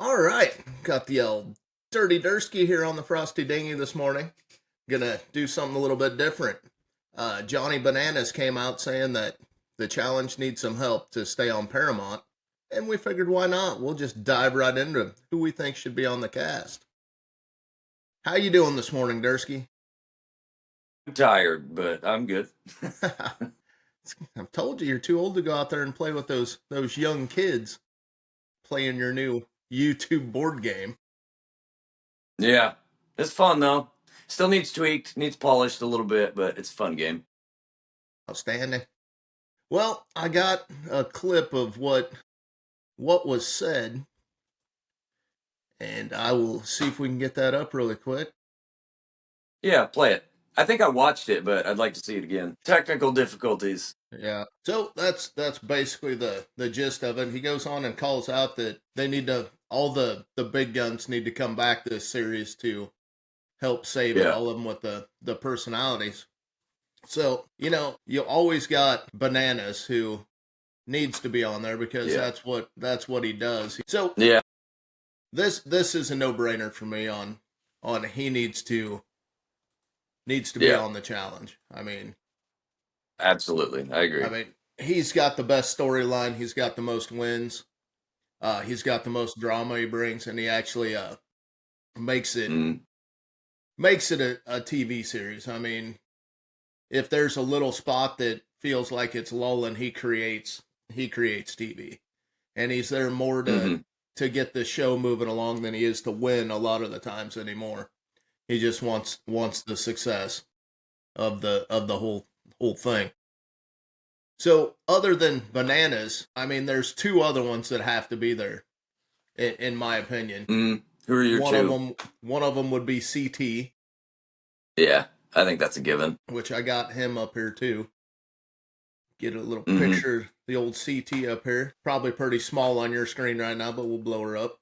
All right, got the old Dirty Dursky here on the Frosty Dinghy this morning. Gonna do something a little bit different. Johnny Bananas came out saying that the challenge needs some help to stay on Paramount, and we figured why not? We'll just dive right into who we think should be on the cast. How you doing this morning, Dursky? I'm tired, but I'm good. I've told you you're too old to go out there and play with those young kids playing your new YouTube board game. Yeah, it's fun though. Still needs tweaked, needs polished a little bit, but it's a fun game. Outstanding. Well, I got a clip of what was said, and I will see if we can get that up really quick. Yeah, play it. I think I watched it, but I'd like to see it again. Technical difficulties. Yeah. So that's basically the gist of it. He goes on and calls out that they need to all the big guns need to come back this series to help save it. Yeah, All of them with the personalities. So you always got Bananas who needs to be on there because yeah, that's what he does. So yeah, this is a no brainer for me on he needs to be yeah. on the challenge. Absolutely, I I agree. mean, he's got the best storyline. He's got the most wins. He's got the most drama he brings, and he actually makes it Mm, makes it a TV series. I mean, if there's a little spot that feels like it's lulling, he creates TV, and he's there more hmm to get the show moving along than he is to win a lot of the times anymore. He just wants the success of the whole thing. So other than Bananas, I mean, there's two other ones that have to be there, in my opinion. mm. Who are your One of two? them, one of them would be CT, Yeah, I think that's a given. which I got him up here too. Get a little Hmm picture of the old CT up here. Probably pretty small on your screen right now, but we'll blow her up.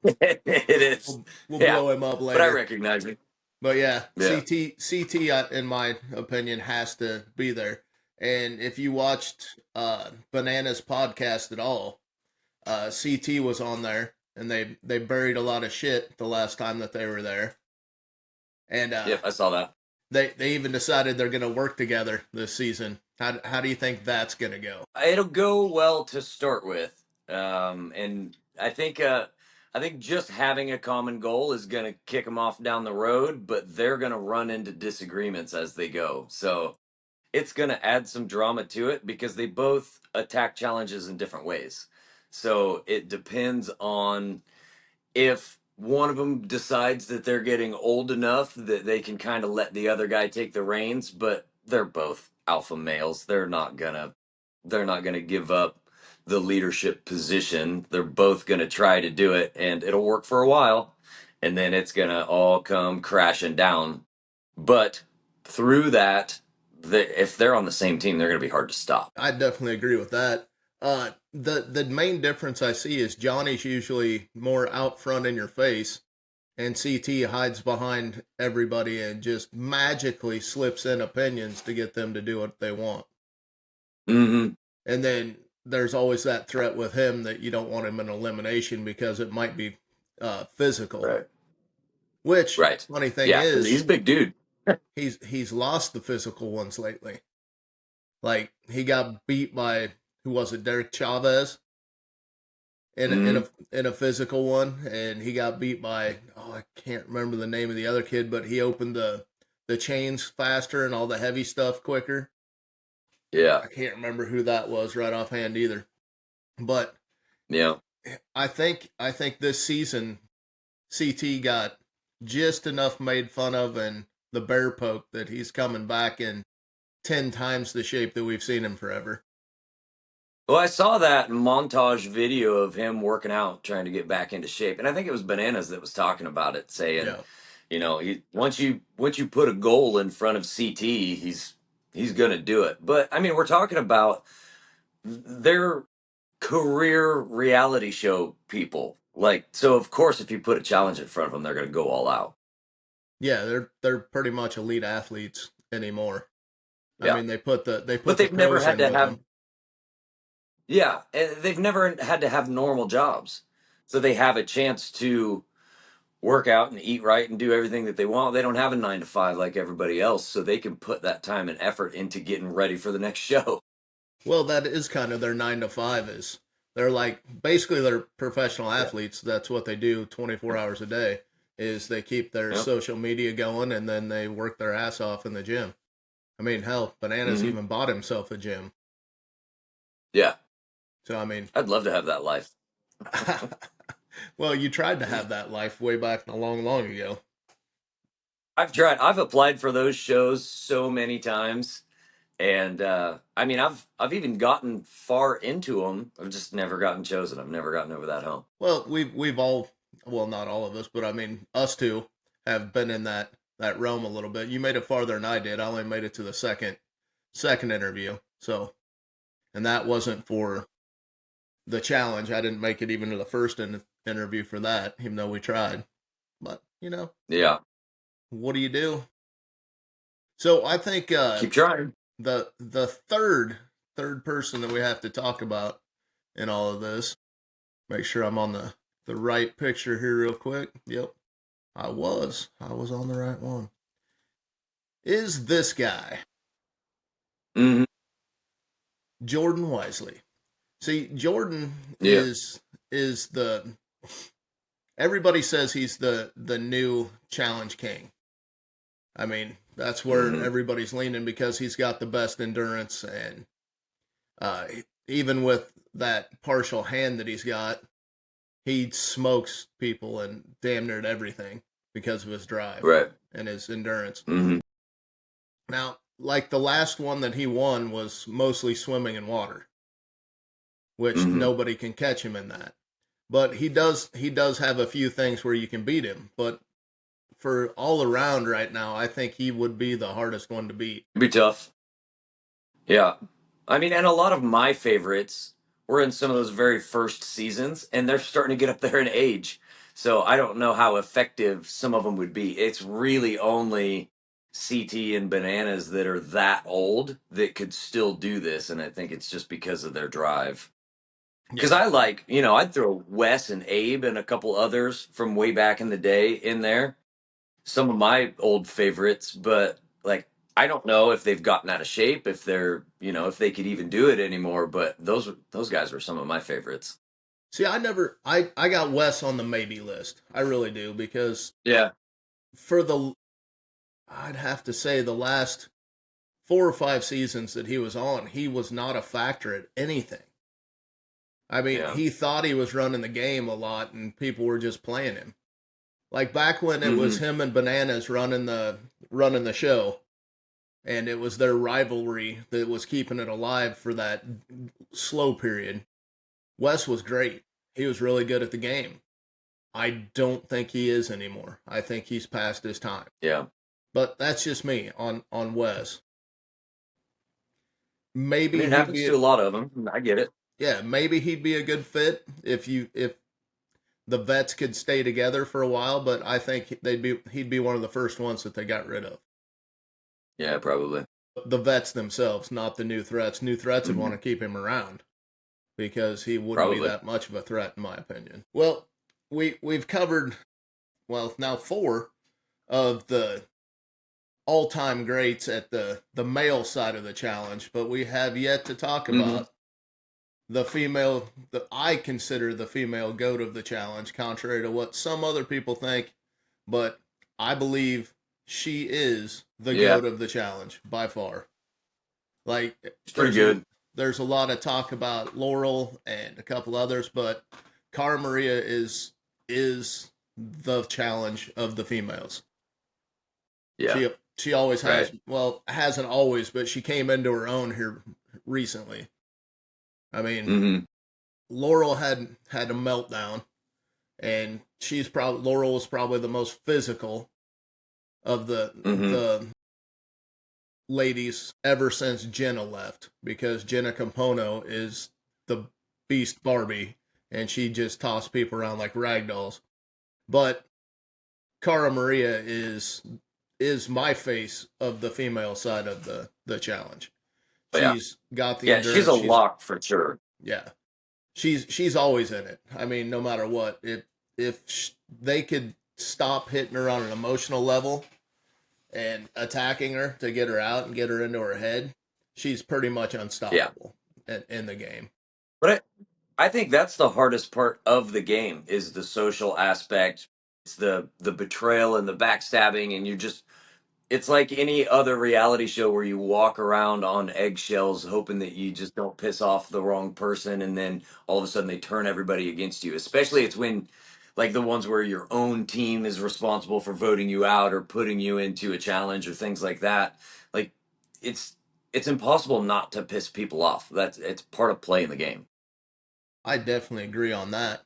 It is. We'll Yeah, blow him up but I later. recognize it. But yeah, Yeah. CT, in my opinion, has to be there. And if you watched Bananas podcast at all, CT was on there, and they buried a lot of shit the last time that they were there, and Yep, I saw that. they even decided they're gonna work together this season. How do you think that's gonna go? It'll go well to start with, and I think just having a common goal is going to kick them off down the road, but they're going to run into disagreements as they go. So it's going to add some drama to it because they both attack challenges in different ways. So it depends on if one of them decides that they're getting old enough that they can kind of let the other guy take the reins, but they're both alpha males. They're not gonna give up the leadership position. They're both gonna try to do it, and it'll work for a while, and then it's gonna all come crashing down. But through that, if they're on the same team, they're gonna be hard to stop. I definitely agree with that. The main difference I see is Johnny's usually more out front in your face, and CT hides behind everybody and just magically slips in opinions to get them to do what they want. Hmm And then there's always that threat with him that you don't want him in elimination because it might be physical. Right. Which Right. funny thing Yeah, because he's is, a big dude. he's lost the physical ones lately. Like he got beat by who was it, Derek Chavez in a, in Hmm a in a physical one, and he got beat by I can't remember the name of the other kid, but he opened the chains faster and all the heavy stuff quicker. Yeah. I can't remember who that was right offhand either, but Yeah. I think this season CT got just enough made fun of and the bear poke that he's coming back in 10 times the shape that we've seen him forever. Well, I saw that montage video of him working out, trying to get back into shape, and I think it was Bananas that was talking about it, saying, Yeah. once you put a goal in front of CT, he's gonna do it. But I mean, we're talking about their career reality show people, like so. Of course, if you put a challenge in front of them, they're gonna go all out. Yeah, they're pretty much elite athletes anymore. I Yeah, mean, they but put the they've never pros had in to with have them. yeah, and they've never had to have normal jobs. so they have a chance to work out and eat right and do everything that they want. They don't have a 9 to 5 like everybody else, so they can put that time and effort into getting ready for the next show. Well, that is kind of their 9 to 5 is they're like basically they're professional Yeah. athletes. That's what they do 24 hours a day is they keep their Yep. social media going and then they work their ass off in the gym. I mean, hell, Bananas Hmm. even bought himself a gym. Yeah. So I mean, I'd love to have that life. well, you tried to have that life way back a long, long ago. I've tried. I've applied for those shows so many times, and I mean, I've even gotten far into them. I've just never gotten chosen. I've never gotten over that hump. Well, we've all, well, not all of us, but I mean, us two have been in that realm a little bit. You made it farther than I did. I only made it to the second interview. So, and that wasn't for the challenge. I didn't make it even to the first interview for that, even though we tried. But Yeah, what do you do? So I think keep trying. the third person that we have to talk about in all of this. Make sure I'm on the right picture here, real quick. Yep, I was on the right one. Is this guy Hmm. Jordan Wisely? See, Jordan Yeah. is the everybody says he's the new challenge king. I mean, that's where Hmm. everybody's leaning because he's got the best endurance and uh, even with that partial hand that he's got, he smokes people and damn near everything because of his drive Right. and his endurance. Hmm. Now, like the last one that he won was mostly swimming in water, which Hmm. nobody can catch him in that. But he does have a few things where you can beat him, but for all around right now, I think he would be the hardest one to beat. It'd be tough. Yeah. I mean, and a lot of my favorites were in some of those very first seasons, and they're starting to get up there in age. So I don't know how effective some of them would be. It's really only CT and Bananas that are that old that could still do this, and I think it's just because of their drive. Because Yeah. I like, I'd throw Wes and Abe and a couple others from way back in the day in there, some of my old favorites, but like I don't know if they've gotten out of shape, if they're, if they could even do it anymore, but those guys were some of my favorites. See, I got Wes on the maybe list. I really do because Yeah. for the I'd have to say the last 4 or 5 seasons that he was on, he was not a factor at anything. I mean, Yeah. he thought he was running the game a lot and people were just playing him. Like back when it was Hmm. him and Bananas running the show and it was their rivalry that was keeping it alive for that slow period. Wes was great. He was really good at the game. I don't think he is anymore. I think he's past his time. Yeah. But that's just me on Wes. I Maybe mean, it he'd happens be to a lot of them. I get it. yeah, maybe he'd be a good fit if the vets could stay together for a while, but I think he'd be one of the first ones that they got rid of. Yeah, probably. The vets themselves, not the new threats. New threats would Hmm. want to keep him around because he wouldn't be Probably. that much of a threat in my opinion. Well, we've covered now four of the all-time greats at the male side of the challenge, but we have yet to talk Hmm. about the female that I consider the female goat of the challenge, contrary to what some other people think, but I believe she is the Yeah, goat of the challenge by far. Like it's pretty good. there's a lot of talk about Laurel and a couple others, but Cara Maria is the challenge of the females. Yeah. She always has, Right. well, hasn't always, but she came into her own here recently. I mean, Hmm. Laurel had a meltdown, and Laurel was probably the most physical of Hmm. the ladies ever since Jenna left, because Jenna Compono is the beast Barbie, and she just tossed people around like rag dolls. But Cara Maria is my face of the female side of the challenge. But yeah. She's got the Yeah, she's a endurance. lock for sure. Yeah, she's always in it. I mean, no matter what, if they could stop hitting her on an emotional level and attacking her to get her out and get her into her head, she's pretty much Yeah. unstoppable in the game. But I think that's the hardest part of the game is the social aspect. It's the betrayal and the backstabbing, and you just it's like any other reality show where you walk around on eggshells hoping that you just don't piss off the wrong person, and then all of a sudden they turn everybody against you. Especially it's when like the ones where your own team is responsible for voting you out or putting you into a challenge or things like that. Like it's it's impossible not to piss people off. That's it's part of playing the game. I definitely agree on that.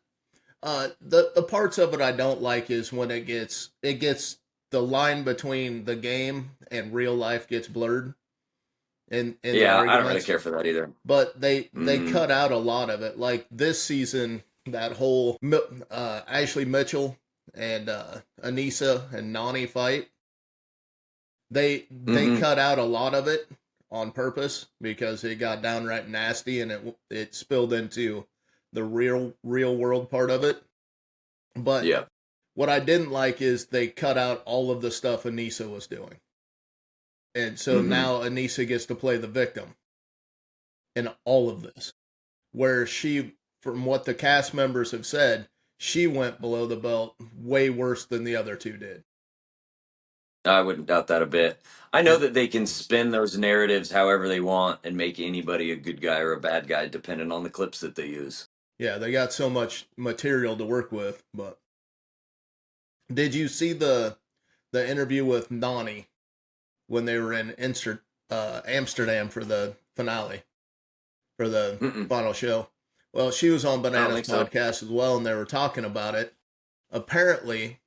The parts of it I don't like is when it gets the line between the game and real life gets blurred in the Yeah, I don't really arguments. care for that either. But they Hmm. cut out a lot of it. Like this season, that whole Ashley Mitchell and Anissa and Nani fight, they Hmm. cut out a lot of it on purpose because it got downright nasty and it spilled into the real world part of it. But Yeah. what I didn't like is they cut out all of the stuff Anissa was doing. And so Hmm. now Anissa gets to play the victim in all of this. Where she, from what the cast members have said, she went below the belt way worse than the other two did. I wouldn't doubt that a bit. I know And that they can spin those narratives however they want and make anybody a good guy or a bad guy depending on the clips that they use. yeah, they got so much material to work with. But did you see the interview with Nani when they were in Amsterdam for the finale, for the Mm-mm. final show? Well, she was on I don't Banana's think so. podcast as well, and they were talking about it. Apparently,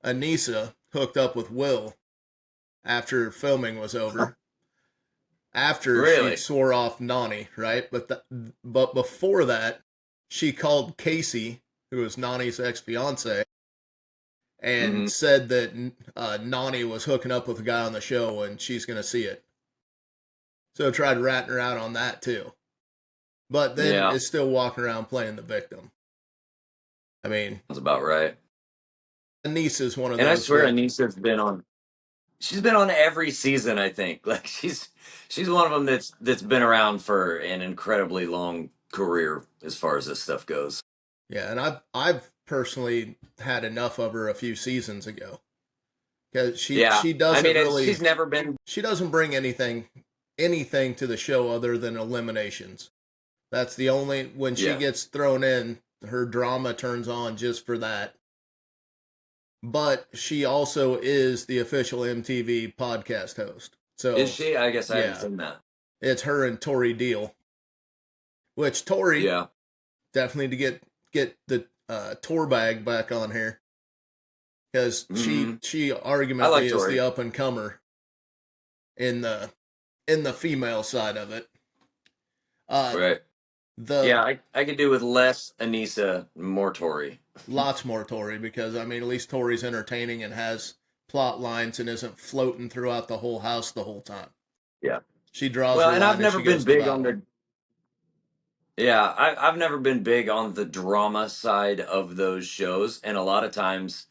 Anissa hooked up with Will after filming was over, after she Really? swore off Nani, right? But before that, she called Casey, who was Nani's ex fiance, and Hmm. said that Nani was hooking up with a guy on the show, and she's gonna see it. So tried ratting her out on that too. But then Yeah, is still walking around playing the victim. I mean, that's about right. Anise is one of And I those swear that, Anissa's been on she's been on every season, I think. Like she's one of them that's been around for an incredibly long career as far as this stuff goes. yeah, and I've personally had enough of her a few seasons ago because she Yeah. she I doesn't mean, it's really she's never been she doesn't bring anything to the show other than eliminations. That's the only when she yeah. gets thrown in, her drama turns on just for that. But she also is the official MTV podcast host. Is So, she? I guess I haven't yeah, seen that. it's her and Tori Deal, which Tori Yeah. definitely to get the tour bag back on here because Hmm. she I arguably like is the Tori. up and comer in the female side of it. Uh, Right. the Yeah, I could do with less Anissa, more Tori. lots more Tori because I mean at least Tori's entertaining and has plot lines and isn't floating throughout the whole house the whole time. Yeah. She draws Well, her and I've line and never she been goes to big on battle. the yeah, I've never been big on the drama side of those shows, and a lot of times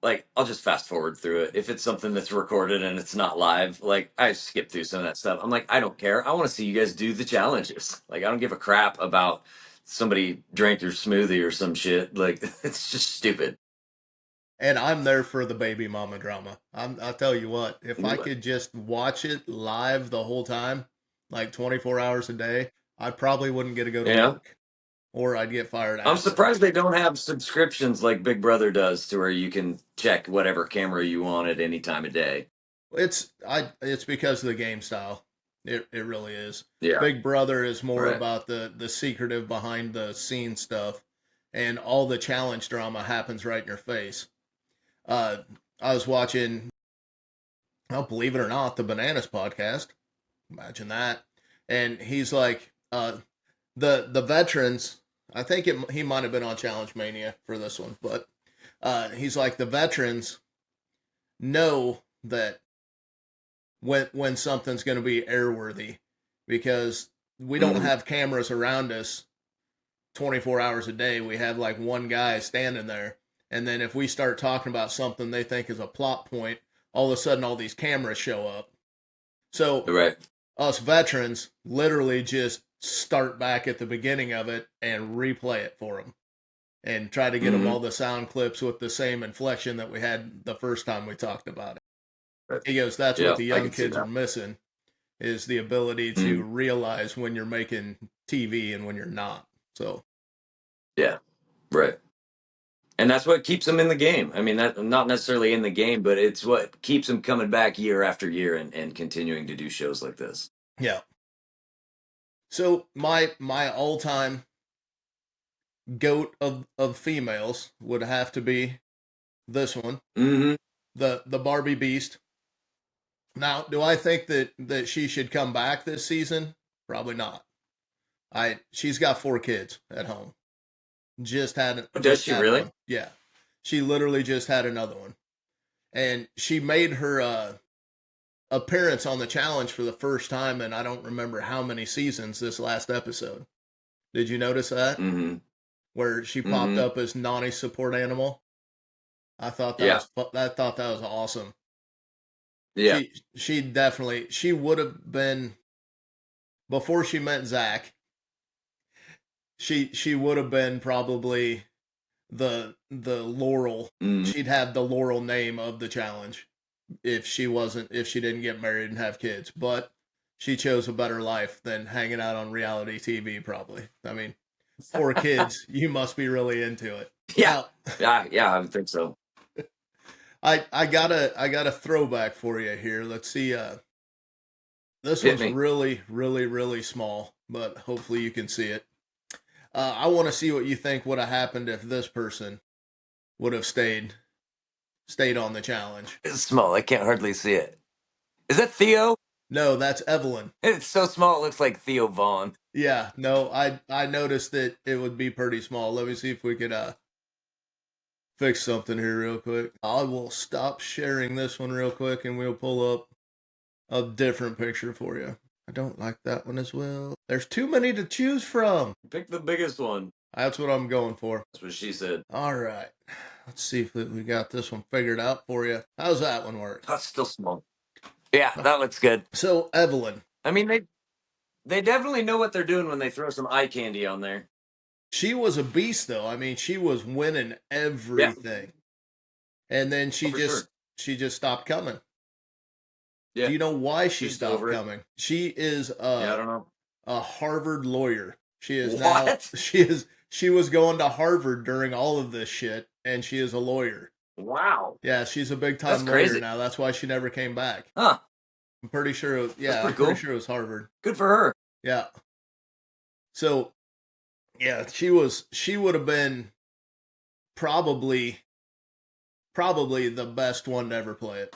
like I'll just fast forward through it if it's something that's recorded and it's not live. Like I skip through some of that stuff. I'm like, I don't care. I want to see you guys do the challenges. Like I don't give a crap about somebody drank your smoothie or some shit. Like it's just stupid. And I'm there for the baby mama drama. I'll tell you what, if I could just watch it live the whole time, like 24 hours a day, I probably wouldn't get to go to Yeah. work or I'd get fired I'm after. surprised they don't have subscriptions like Big Brother does to where you can check whatever camera you want at any time of day. It's because of the game style. It really is. Yeah. Big Brother is more Right. about the secretive behind the scenes stuff and all the challenge drama happens right in your face. Uh I was watching, I'll believe it or not, the Bananas podcast. Imagine that. And he's like, the veterans. I think he might have been on Challenge Mania for this one, but he's like the veterans know that when something's going to be airworthy because we don't Hmm. have cameras around us 24 hours a day, we have like one guy standing there. And then if we start talking about something they think is a plot point, all of a sudden all these cameras show up. So Right. us veterans literally just start back at the beginning of it and replay it for them and try to get them Mhm. all the sound clips with the same inflection that we had the first time we talked about it. Right. He goes, that's what Yeah, the I young can see kids are that. missing is the ability to Mhm. realize when you're making TV and when you're not. So, Yeah. Right. And that's what keeps them in the game. I mean, that not necessarily in the game, but it's what keeps them coming back year after year and continuing to do shows like this. yeah. So my all-time goat of females would have to be this one, Hmm. the Barbie Beast. Now, do I think that she should come back this season? Probably not. She's got 4 kids at home. Does Just she had really? one. Yeah. She literally just had another one. And she made her appearance on the challenge for the first time in I don't remember how many seasons this last episode. Did you notice that? Hmm. Where she popped Hmm. up as Nani's support animal? Yeah. I thought that was awesome. Yeah. She definitely she would have been before she met Zach. She would have been probably the Laurel. Hmm. She'd have the Laurel name of the challenge if she didn't get married and have kids. But she chose a better life than hanging out on reality TV. Probably. I mean, 4 kids. You must be really into it. Yeah. Now, Yeah. Yeah. I would think so. I got a throwback for you here. Let's see. This Hit one's me. really small, but hopefully you can see it. I want to see what you think would have happened if this person would have stayed on the challenge. It's small. I can't hardly see it. Is that Theo? No, that's Evelyn. It's so small. It looks like Theo Vaughn. Yeah, no, I noticed that it would be pretty small. Let me see if we could fix something here real quick. I will stop sharing this one real quick and we'll pull up a different picture for you. I don't like that one as well. There's too many to choose from. Pick the biggest one. That's what I'm going for. That's what she said. All right. Let's see if we got this one figured out for you. How's that one work? That's still small. Yeah, that looks good. So, Evelyn, I mean, they definitely know what they're doing when they throw some eye candy on there. she was a beast though. I mean, she was winning Yeah, everything. And then oh, for sure. she just stopped coming. Do Yeah, you know why she she's stopped over it. coming? She is Yeah, I don't know. a Harvard lawyer. She is now What? she was going to Harvard during all of this shit and she is a lawyer. Wow, Yeah, she's a big that's time lawyer crazy. now. That's why she never came back. Huh? I'm pretty sure That's I'm pretty pretty cool. sure it was Harvard. Good for her. Yeah. So, yeah, she would have been probably the best one to ever play it.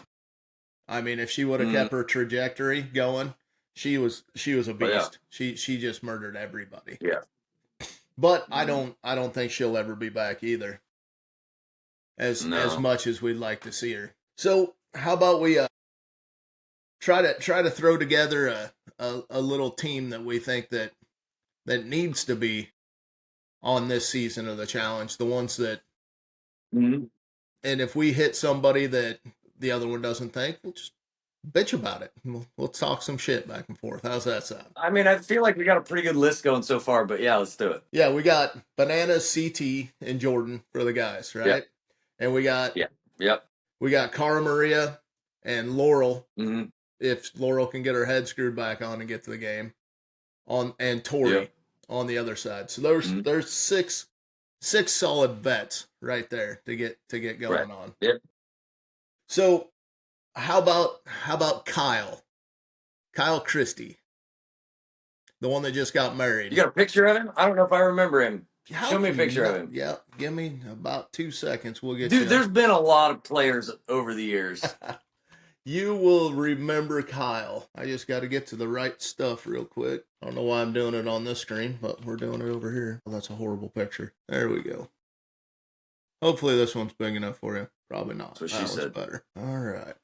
I mean, if she would have Mm. kept her trajectory going, she was a Oh yeah, beast. She just murdered everybody. yeah. But Mm. I don't think she'll ever be back either. As No. much as we'd like to see her. So, how about we try to throw together a little team that we think that needs to be on this season of the challenge, the ones that Mm. and if we hit somebody that the other one doesn't think, we'll just bitch about it. We'll talk some shit back and forth. How's that sound? I mean, I feel like we got a pretty good list going so far, but yeah, let's do it. Yeah, we got Bananas, CT, and Jordan for the guys, Yeah, right? And yeah, yep. we got Cara Maria and Laurel, Hmm. if Laurel can get her head screwed back on and get to the game, and Yep. Tori on the other side. So Hmm. there's six solid vets right there to get Right. going on. Yep. So how about Kyle? Kyle Christie, the one that just got You married. got a picture of him? I don't know if I remember him. How Show me a can you picture of not? him. Yeah, give me about 2 seconds. We'll get Dude, you. there's been a lot of players over the years. You will remember Kyle. I just got to get to the right stuff real quick. I don't know why I'm doing it on this screen, but we're doing it over here. Oh, that's a horrible picture. There we go. Hopefully this one's big enough for you. Probably not. That's what she That one's said. better. All right.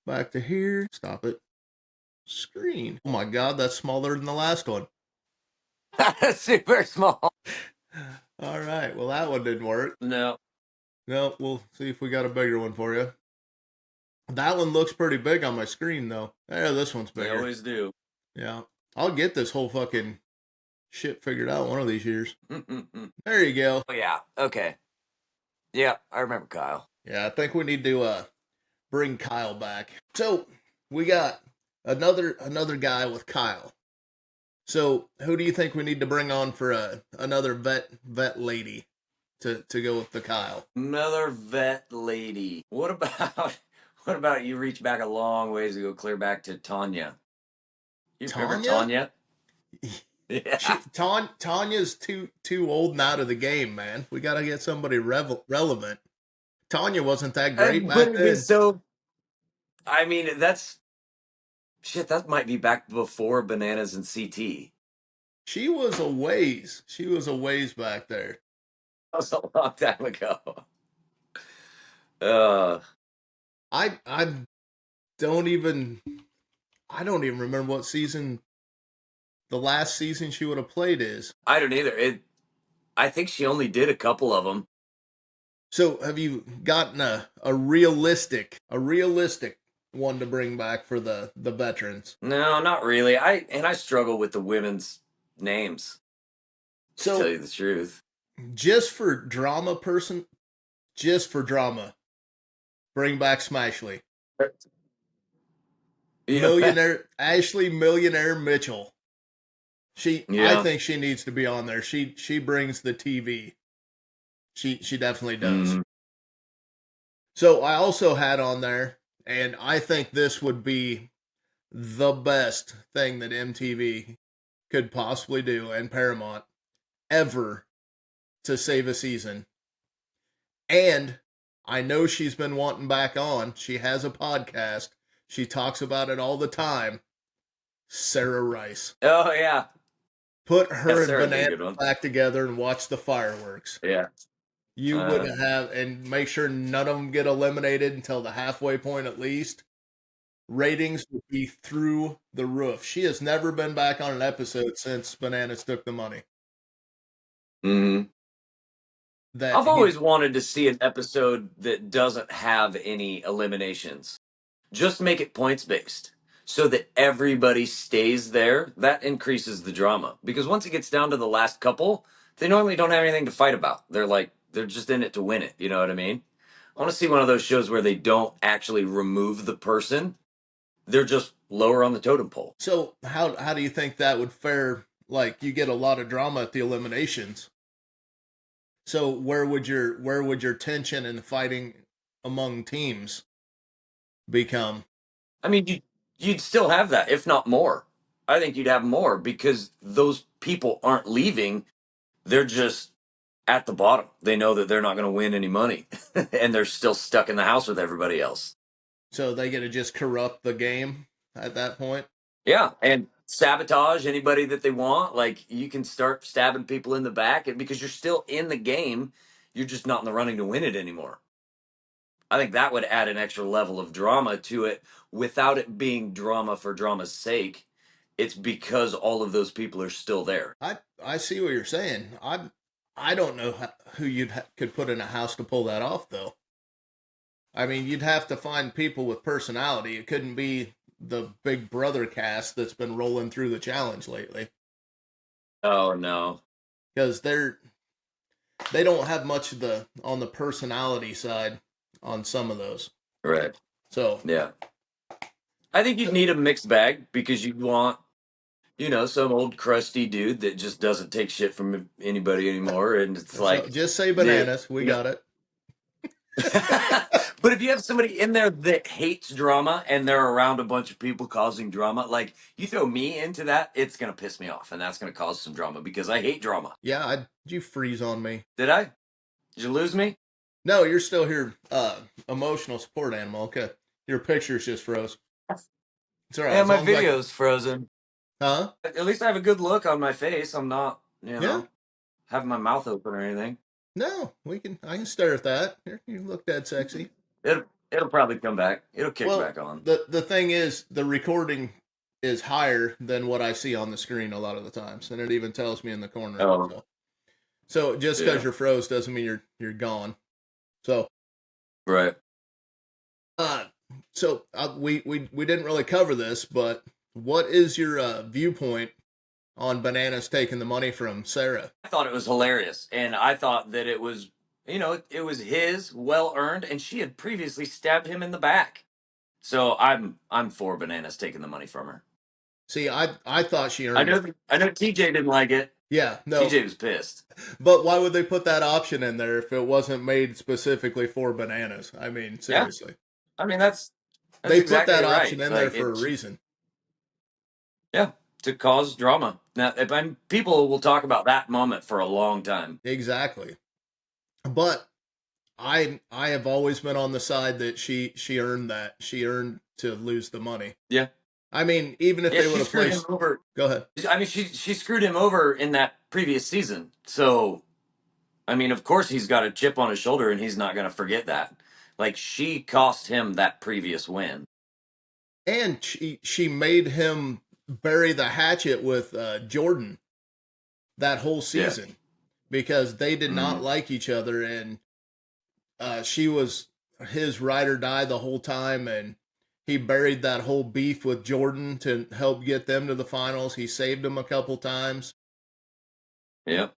Back to here. Stop it. Screen. Oh my God, that's smaller than the last one. Super small. All right. Well, that one didn't work. No, No, we'll see if we got a bigger one for you. That one looks pretty big on my screen, though. Yeah, this one's they bigger. always do. Yeah. I'll get this whole fucking shit figured out one of these years. Oh There you go. yeah. Okay. Yeah, I remember Kyle. Yeah, I think we need to bring Kyle back. So we got another guy with Kyle. So who do you think we need to bring on for another vet lady to go with the Kyle? Another vet lady. What about what about you reach back a long ways to go clear back to Tanya? You remember Tanya? Tanya? Yeah. Tanya's too old and out of the game, man. We got to get somebody relevant. Tanya wasn't that great And back wouldn't it be then. so I mean, that's shit, that might be back before Bananas and CT. She was a ways. She was a ways back there. That was a long time ago. Uh I don't even I don't even remember what season the last season she would have played is. I don't either. I think she only did a couple of them. So have you gotten a realistic one to bring back for the veterans? No, not really. I struggle with the women's names, to tell So you the truth. just for drama person, just for drama, bring back Smashley. Yeah. Millionaire Mitchell. I Yeah. think she needs to be on there. She brings the TV. She definitely does. Mm. So I also had on there, and I think this would be the best thing that MTV could possibly do and Paramount ever to save a season. And I know she's been wanting back on. She has a podcast. She talks about it all the time. Sarah Rice. Oh yeah. Put Yeah, her and Sarah'd be a Banana good one. back together and watch the fireworks. Yeah. You would Uh, have, and make sure none of them get eliminated until the halfway point at least. Ratings would be through the roof. She has never been back on an episode since Bananas took the money. mhm. That I've he always wanted to see an episode that doesn't have any eliminations. Just make it points based so that everybody stays there. That increases the drama because once it gets down to the last couple, they normally don't have anything to fight about. They're just in it to win it. You know what I mean? I want to see one of those shows where they don't actually remove the person. They're just lower on the totem pole. so how do you think that would fare? Like you get a lot of drama at the eliminations. So where would your tension and fighting among teams become? I mean, you'd still have that, if not more. I think you'd have more because those people aren't leaving. They're just at the bottom. They know that they're not going to win any money and they're still stuck in the house with everybody else. So they get to just corrupt the game at that point. Yeah. And sabotage anybody that they want. Like you can start stabbing people in the back and because you're still in the game. You're just not in the running to win it anymore. I think that would add an extra level of drama to it without it being drama for drama's sake. It's because all of those people are still there. I see what you're saying. I don't know who could put in a house to pull that off though. I mean, you'd have to find people with personality. It couldn't be the Big Brother cast that's been rolling through the challenge lately Oh no. because they don't have much of the on the personality side on some of those. Right. So Yeah. I think you'd need a mixed bag because you'd want, some old crusty dude that just doesn't take shit from anybody anymore. And it's so like, just say the, bananas. We you know, got it. but if you have somebody in there that hates drama and they're around a bunch of people causing drama, like you throw me into that, it's gonna piss me off and that's gonna cause some drama because I hate drama. Yeah, did you freeze on me? Did I? Did you lose me? No, you're still here. Emotional support animal. Okay, your pictures just froze. It's all right Yeah, as my long as I can. video's frozen. Huh? At least I have a good look on my face. I'm not, Yeah. having my mouth open or anything. No, we can. I can stare at that. Here, you look dead sexy. It'll probably come back. It'll kick Well, back on. the thing is, the recording is higher than what I see on the screen a lot of the times, and it even tells me in the corner. Oh, So just because yeah. you're froze doesn't mean you're gone. So Right. uh, we didn't really cover this, but what is your viewpoint on Bananas taking the money from Sarah? I thought it was hilarious, and I thought that it was, it was his well earned, and she had previously stabbed him in the back. So I'm for Bananas taking the money from her. See, I thought she I earned it. know I know TJ didn't like it. Yeah, no, TJ was pissed. but why would they put that option in there if it wasn't made specifically for Bananas? I mean, Yeah, seriously. I mean that's They put exactly that right. option in there Like for a it, reason. yeah, to cause drama. Now, if I'm people will talk about that moment for a long time. Exactly. But I have always been on the side that she earned that. She earned to lose the money. Yeah, I mean, even if yeah, they would she have screwed him placed over. go ahead. I mean, she screwed him over in that previous season. So I mean, of course he's got a chip on his shoulder, and he's not going to forget that. Like she cost him that previous win. And she made him bury the hatchet with Jordan that whole Yeah. season because they did not Mm, like each other, and she was his ride or die the whole time, and he buried that whole beef with Jordan to help get them to the finals. He saved them a couple times, yeah.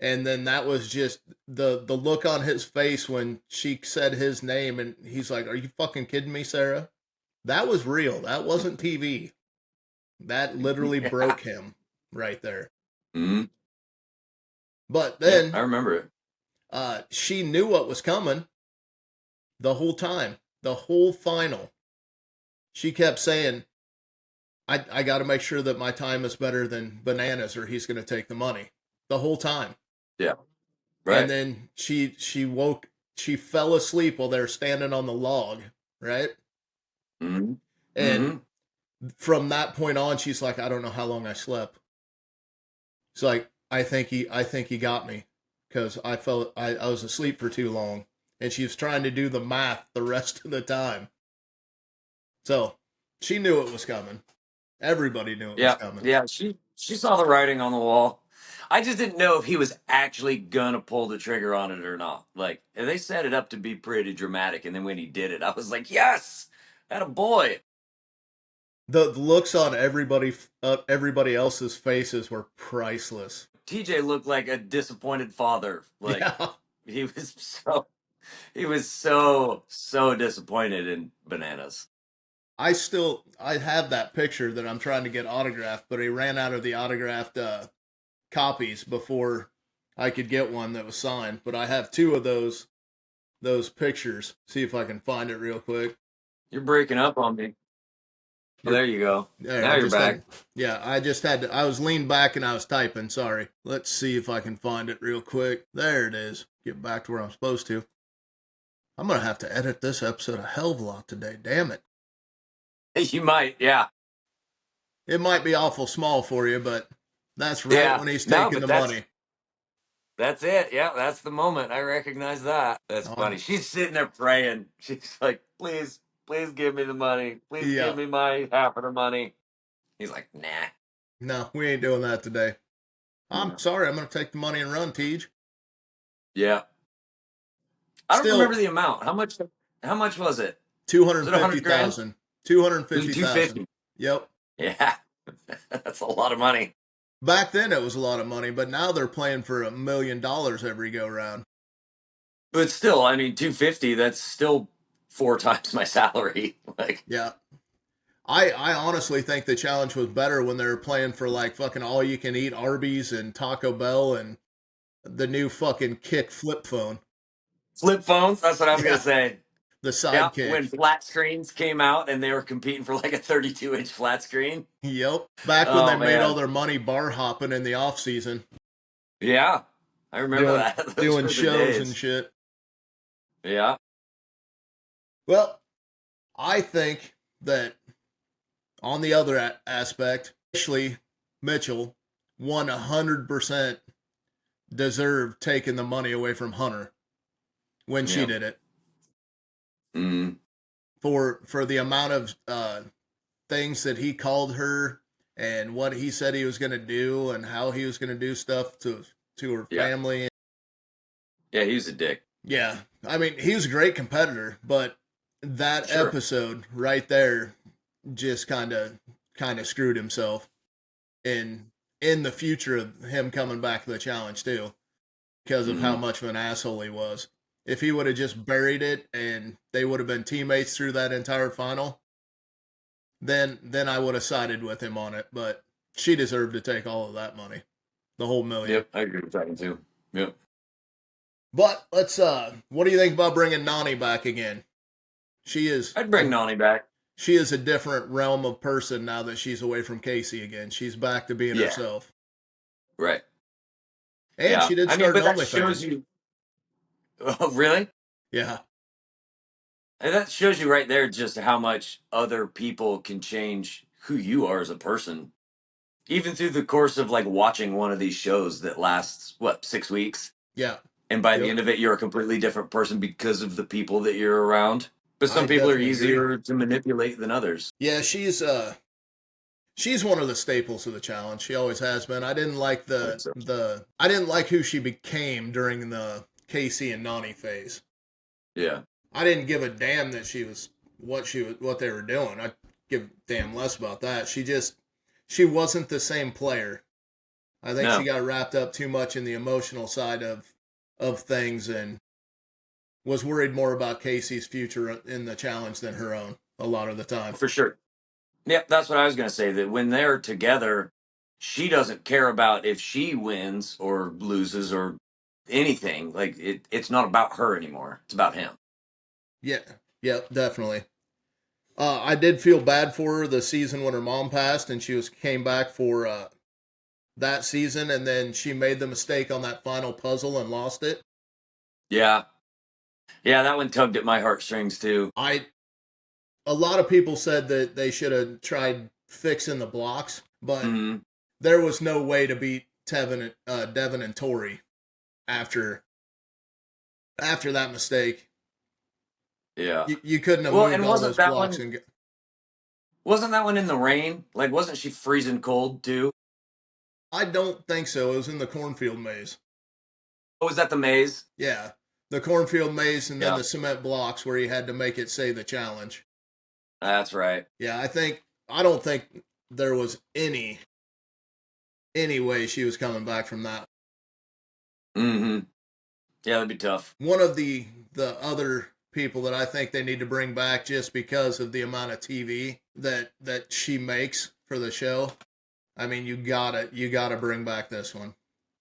and then that was just the look on his face when she said his name, and he's like, "Are you fucking kidding me, Sarah?" That was real. That wasn't TV. That literally Yeah. broke him right there. Mm, But yeah. I then remember it. she knew what was coming the whole time, the whole final. She kept saying, I got to make sure that my time is better than Bananas or he's going to take the money the whole time. Yeah. And Right. then she fell asleep while they're standing on the log, right? Mm, And mm, from that point on, she's like, I don't know how long I slept. It's like, I think he got me because I was asleep for too long. And she was trying to do the math the rest of the time. So she knew it was coming. Everybody knew it was yeah. coming. Yeah. She saw the writing on the wall. I just didn't know if he was actually gonna pull the trigger on it or not. Like they set it up to be pretty dramatic, and then when he did it, I was like, "Yes, that a boy." The looks on everybody else's faces were priceless. TJ looked like a disappointed father. Like Yeah, he was so disappointed in Bananas. I have that picture that I'm trying to get autographed, but he ran out of the autographed copies before I could get one that was signed. But I have two of those pictures. See if I can find it real quick. You're breaking up on me. Oh, You're there you go. there. Now I you're just back. had yeah, I just had to, I was leaned back and I was typing. Sorry. Let's see if I can find it real quick. There it is. Get back to where I'm supposed to. I'm gonna have to edit this episode a hell of a lot today. Damn it. You might, yeah. It might be awful small for you, but that's right Yeah. when he's No, taking but the money. that's it. Yeah, that's the moment. I recognize that. That's On funny. She's sitting there praying. She's like, please, please give me the money. Please give yeah. me my half of the money. He's like, nah. No, we ain't doing that today. I'm Yeah. sorry, I'm gonna take the money and run, Tej. Yeah. I don't remember Still the amount. How much was it? Was it 100 grand? 250,000. Two hundred Was it fifty thousand. 250? Yep. Yeah. That's a lot of money. Back then it was a lot of money, but now they're playing for $1 million every go round. But still, I mean, 250, that's still four times my salary. Like, Yeah. I honestly think the challenge was better when they were playing for like fucking all you can eat Arby's and Taco Bell and the new fucking kick flip phone. flip phones, that's what I was going Yeah. to say. The Yeah, when sidekick. flat screens came out and they were competing for like a 32-inch flat screen. Yep. Back when they Oh, made all man. their money bar hopping in the off season, Yeah, I remember doing that. Those doing were the shows and days. shit. Yeah. Well, I think that on the other aspect, Ashley Mitchell 100% deserved taking the money away from Hunter when she Yeah. did it Mm, for the amount of things that he called her and what he said he was going to do and how he was going to do stuff to her Yeah. family. Yeah, he's a dick. Yeah, I mean, he was a great competitor, but that Sure. episode right there just kind of screwed himself in the future of him coming back to the challenge too, because of how Hmm. much of an asshole he was. If he would have just buried it and they would have been teammates through that entire final, then I would have sided with him on it. But she deserved to take all of that money, the whole million. Yep, I agree with that one too. Yep. But let's what do you think about bringing Nani back again? She is I'd bring a Nani back. she is a different realm of person now that she's away from Casey again. She's back to being Yeah. herself. Right. And Yeah. she did I mean, start an but that shows OnlyFans. you. Oh, really? Yeah. And that shows you right there just how much other people can change who you are as a person. Even through the course of like watching one of these shows that lasts, what, 6 weeks? Yeah. And by the Yep. end of it, you're a completely different person because of the people that you're around. But I some people are definitely agree. easier to manipulate than others. Yeah, she's one of the staples of the challenge. She always has been. I didn't like I think so. I didn't like who she became during the Casey and Nani phase. Yeah. I didn't give a damn that what they were doing. I give a damn less about that. She wasn't the same player. I think she No, got wrapped up too much in the emotional side of things and was worried more about Casey's future in the challenge than her own a lot of the time. for sure. Yep, that's what I was going to say. That when they're together, she doesn't care about if she wins or loses or anything. Like it's not about her anymore. It's about him. Yeah, yeah, definitely. I did feel bad for her the season when her mom passed, and came back for that season, and then she made the mistake on that final puzzle and lost it. Yeah, yeah, that one tugged at my heartstrings too. I A lot of people said that they should have tried fixing the blocks, but Hmm. there was no way to beat Devin and Tori after that mistake. Yeah. You couldn't have Well, moved and all those blocks and wasn't that one in the rain? Like, wasn't she freezing cold too? I don't think so. It was in the cornfield maze. Oh, was that the maze? Yeah, the cornfield maze and then Yeah, the cement blocks where he had to make it say the challenge. that's right. Yeah, I don't think there was any way she was coming back from that. Hmm. Yeah, that'd be tough. One of the other people that I think they need to bring back just because of the amount of TV that she makes for the show. I mean, you gotta bring back this one.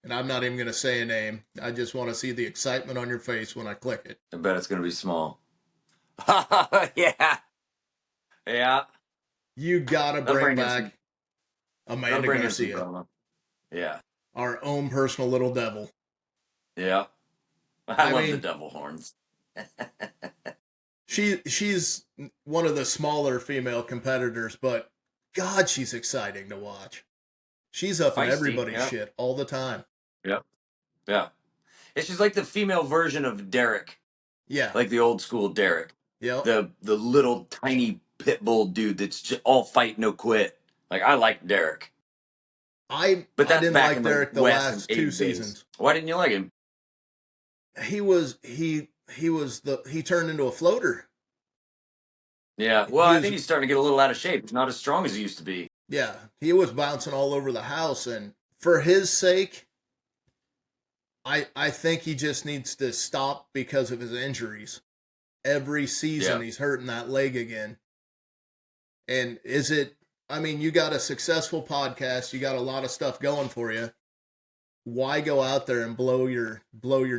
And I'm not even gonna say a name. I just want to see the excitement on your face when I click it. I bet it's gonna be small. Yeah, yeah. You gotta That'll bring bring in some. back That'll Amanda bring in some Garcia, drama. Yeah, our own personal little devil. yeah. I I love the mean, devil horns. she's one of the smaller female competitors, but God, she's exciting to watch. She's up in Feisty. everybody's Yeah, shit all the time. yeah, yeah. And she's like the female version of Derek, Yeah. like the old school Derek, Yep. the little tiny pit bull dude that's just all fight no quit. Like I like Derek, but I that's didn't back like in the Derek the West and last two Abe days. seasons. Why didn't you like him? He turned into a floater. Yeah, well, He I was think he's starting to get a little out of shape. He's not as strong as he used to be. Yeah, he was bouncing all over the house, and for his sake, I think he just needs to stop because of his injuries. Every season Yeah. he's hurting that leg again. And is it I mean, you got a successful podcast, you got a lot of stuff going for you. Why go out there and blow your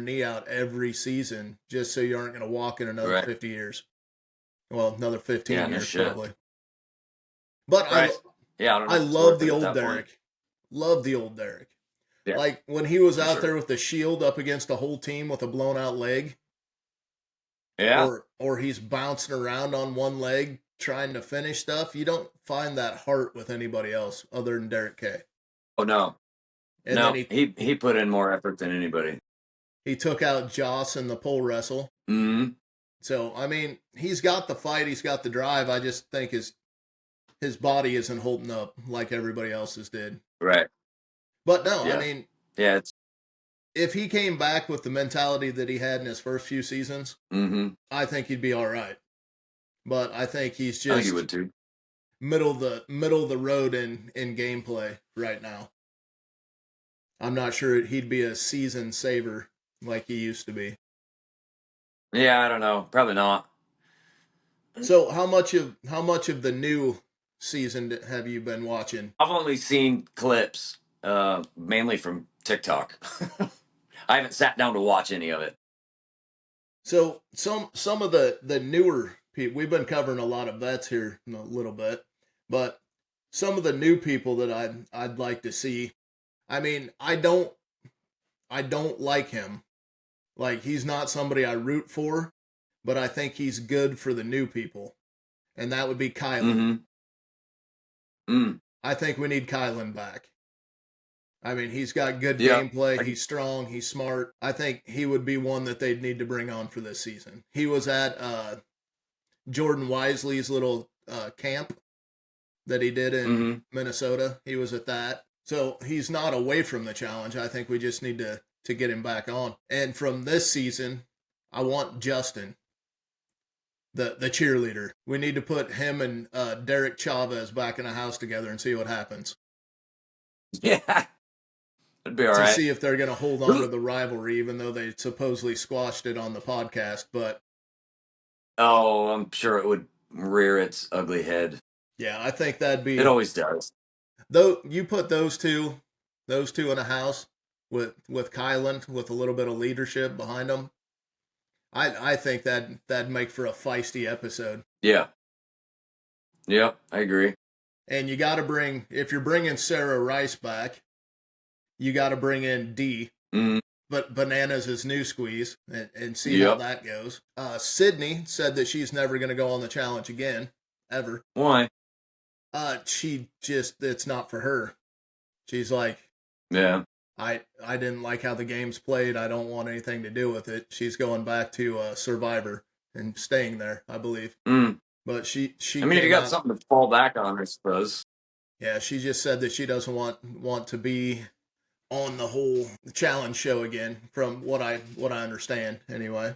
knee out every season just so you aren't going to walk in another Right. 50 years? Well, another Yeah, 15 no years shit. probably. But Right. Yeah, I don't know I if it's love worth the it at old that point. Derek. Love the old Derek. Yeah, Like when he was for out there sure. with the shield up against a whole team with a blown out leg, Yeah. or he's bouncing around on one leg trying to finish stuff. You don't find that heart with anybody else other than Derek K. Oh no. And then No, he put in more effort than anybody. he took out Joss in the pole wrestle. Hmm. So I mean, he's got the fight, he's got the drive. I just think his body isn't holding up like everybody else's did. Right. But no, I Yeah. mean, Yeah. It's. if he came back with the mentality that he had in his first few seasons, Mm-hmm. I think he'd be all right. But I think he's I think he just would too. middle of the road in gameplay right now. I'm not sure he'd be a season saver like he used to be. Yeah, I don't know. Probably not. So how much of the new season have you been watching? I've only seen clips, mainly from TikTok. I haven't sat down to watch any of it. So some of the newer people, we've been covering a lot of vets here in a little bit, but some of the new people that I'd like to see. I mean, I don't like him. Like, he's not somebody I root for, but I think he's good for the new people, and that would be Kylan. Mm-hmm. Mm. I think we need Kylan back. I mean, he's got good Yeah. gameplay. He's strong. He's smart. I think he would be one that they'd need to bring on for this season. He was at Jordan Wisely's little camp that he did in Mm-hmm. Minnesota. He was at that. So he's not away from the challenge. I think we just need to get him back on. And from this season, I want Justin, the cheerleader. We need to put him and Derek Chavez back in a house together and see what happens. Yeah. It'd be all To right. see if they're going to hold on to the rivalry, even though they supposedly squashed it on the podcast. But Oh, I'm sure it would rear its ugly head. yeah, I think that'd It be, always does. though you put those two in a house with Kylan with a little bit of leadership behind them. I think that'd make for a feisty episode. Yeah. Yep. I agree. And you got to bring, if you're bringing Sarah Rice back, you got to bring in D. Mm. But Bananas is new squeeze and see how Yep. that goes. Sydney said that she's never going to go on the challenge again, ever. Why? She just, it's not for her. She's like, Yeah. I didn't like how the game's played. I don't want anything to do with it. She's going back to Survivor and staying there, I believe. Mm. But she I mean, if you came got out. something to fall back on, I suppose. Yeah, she just said that she doesn't want to be on the whole challenge show again, from what I understand anyway.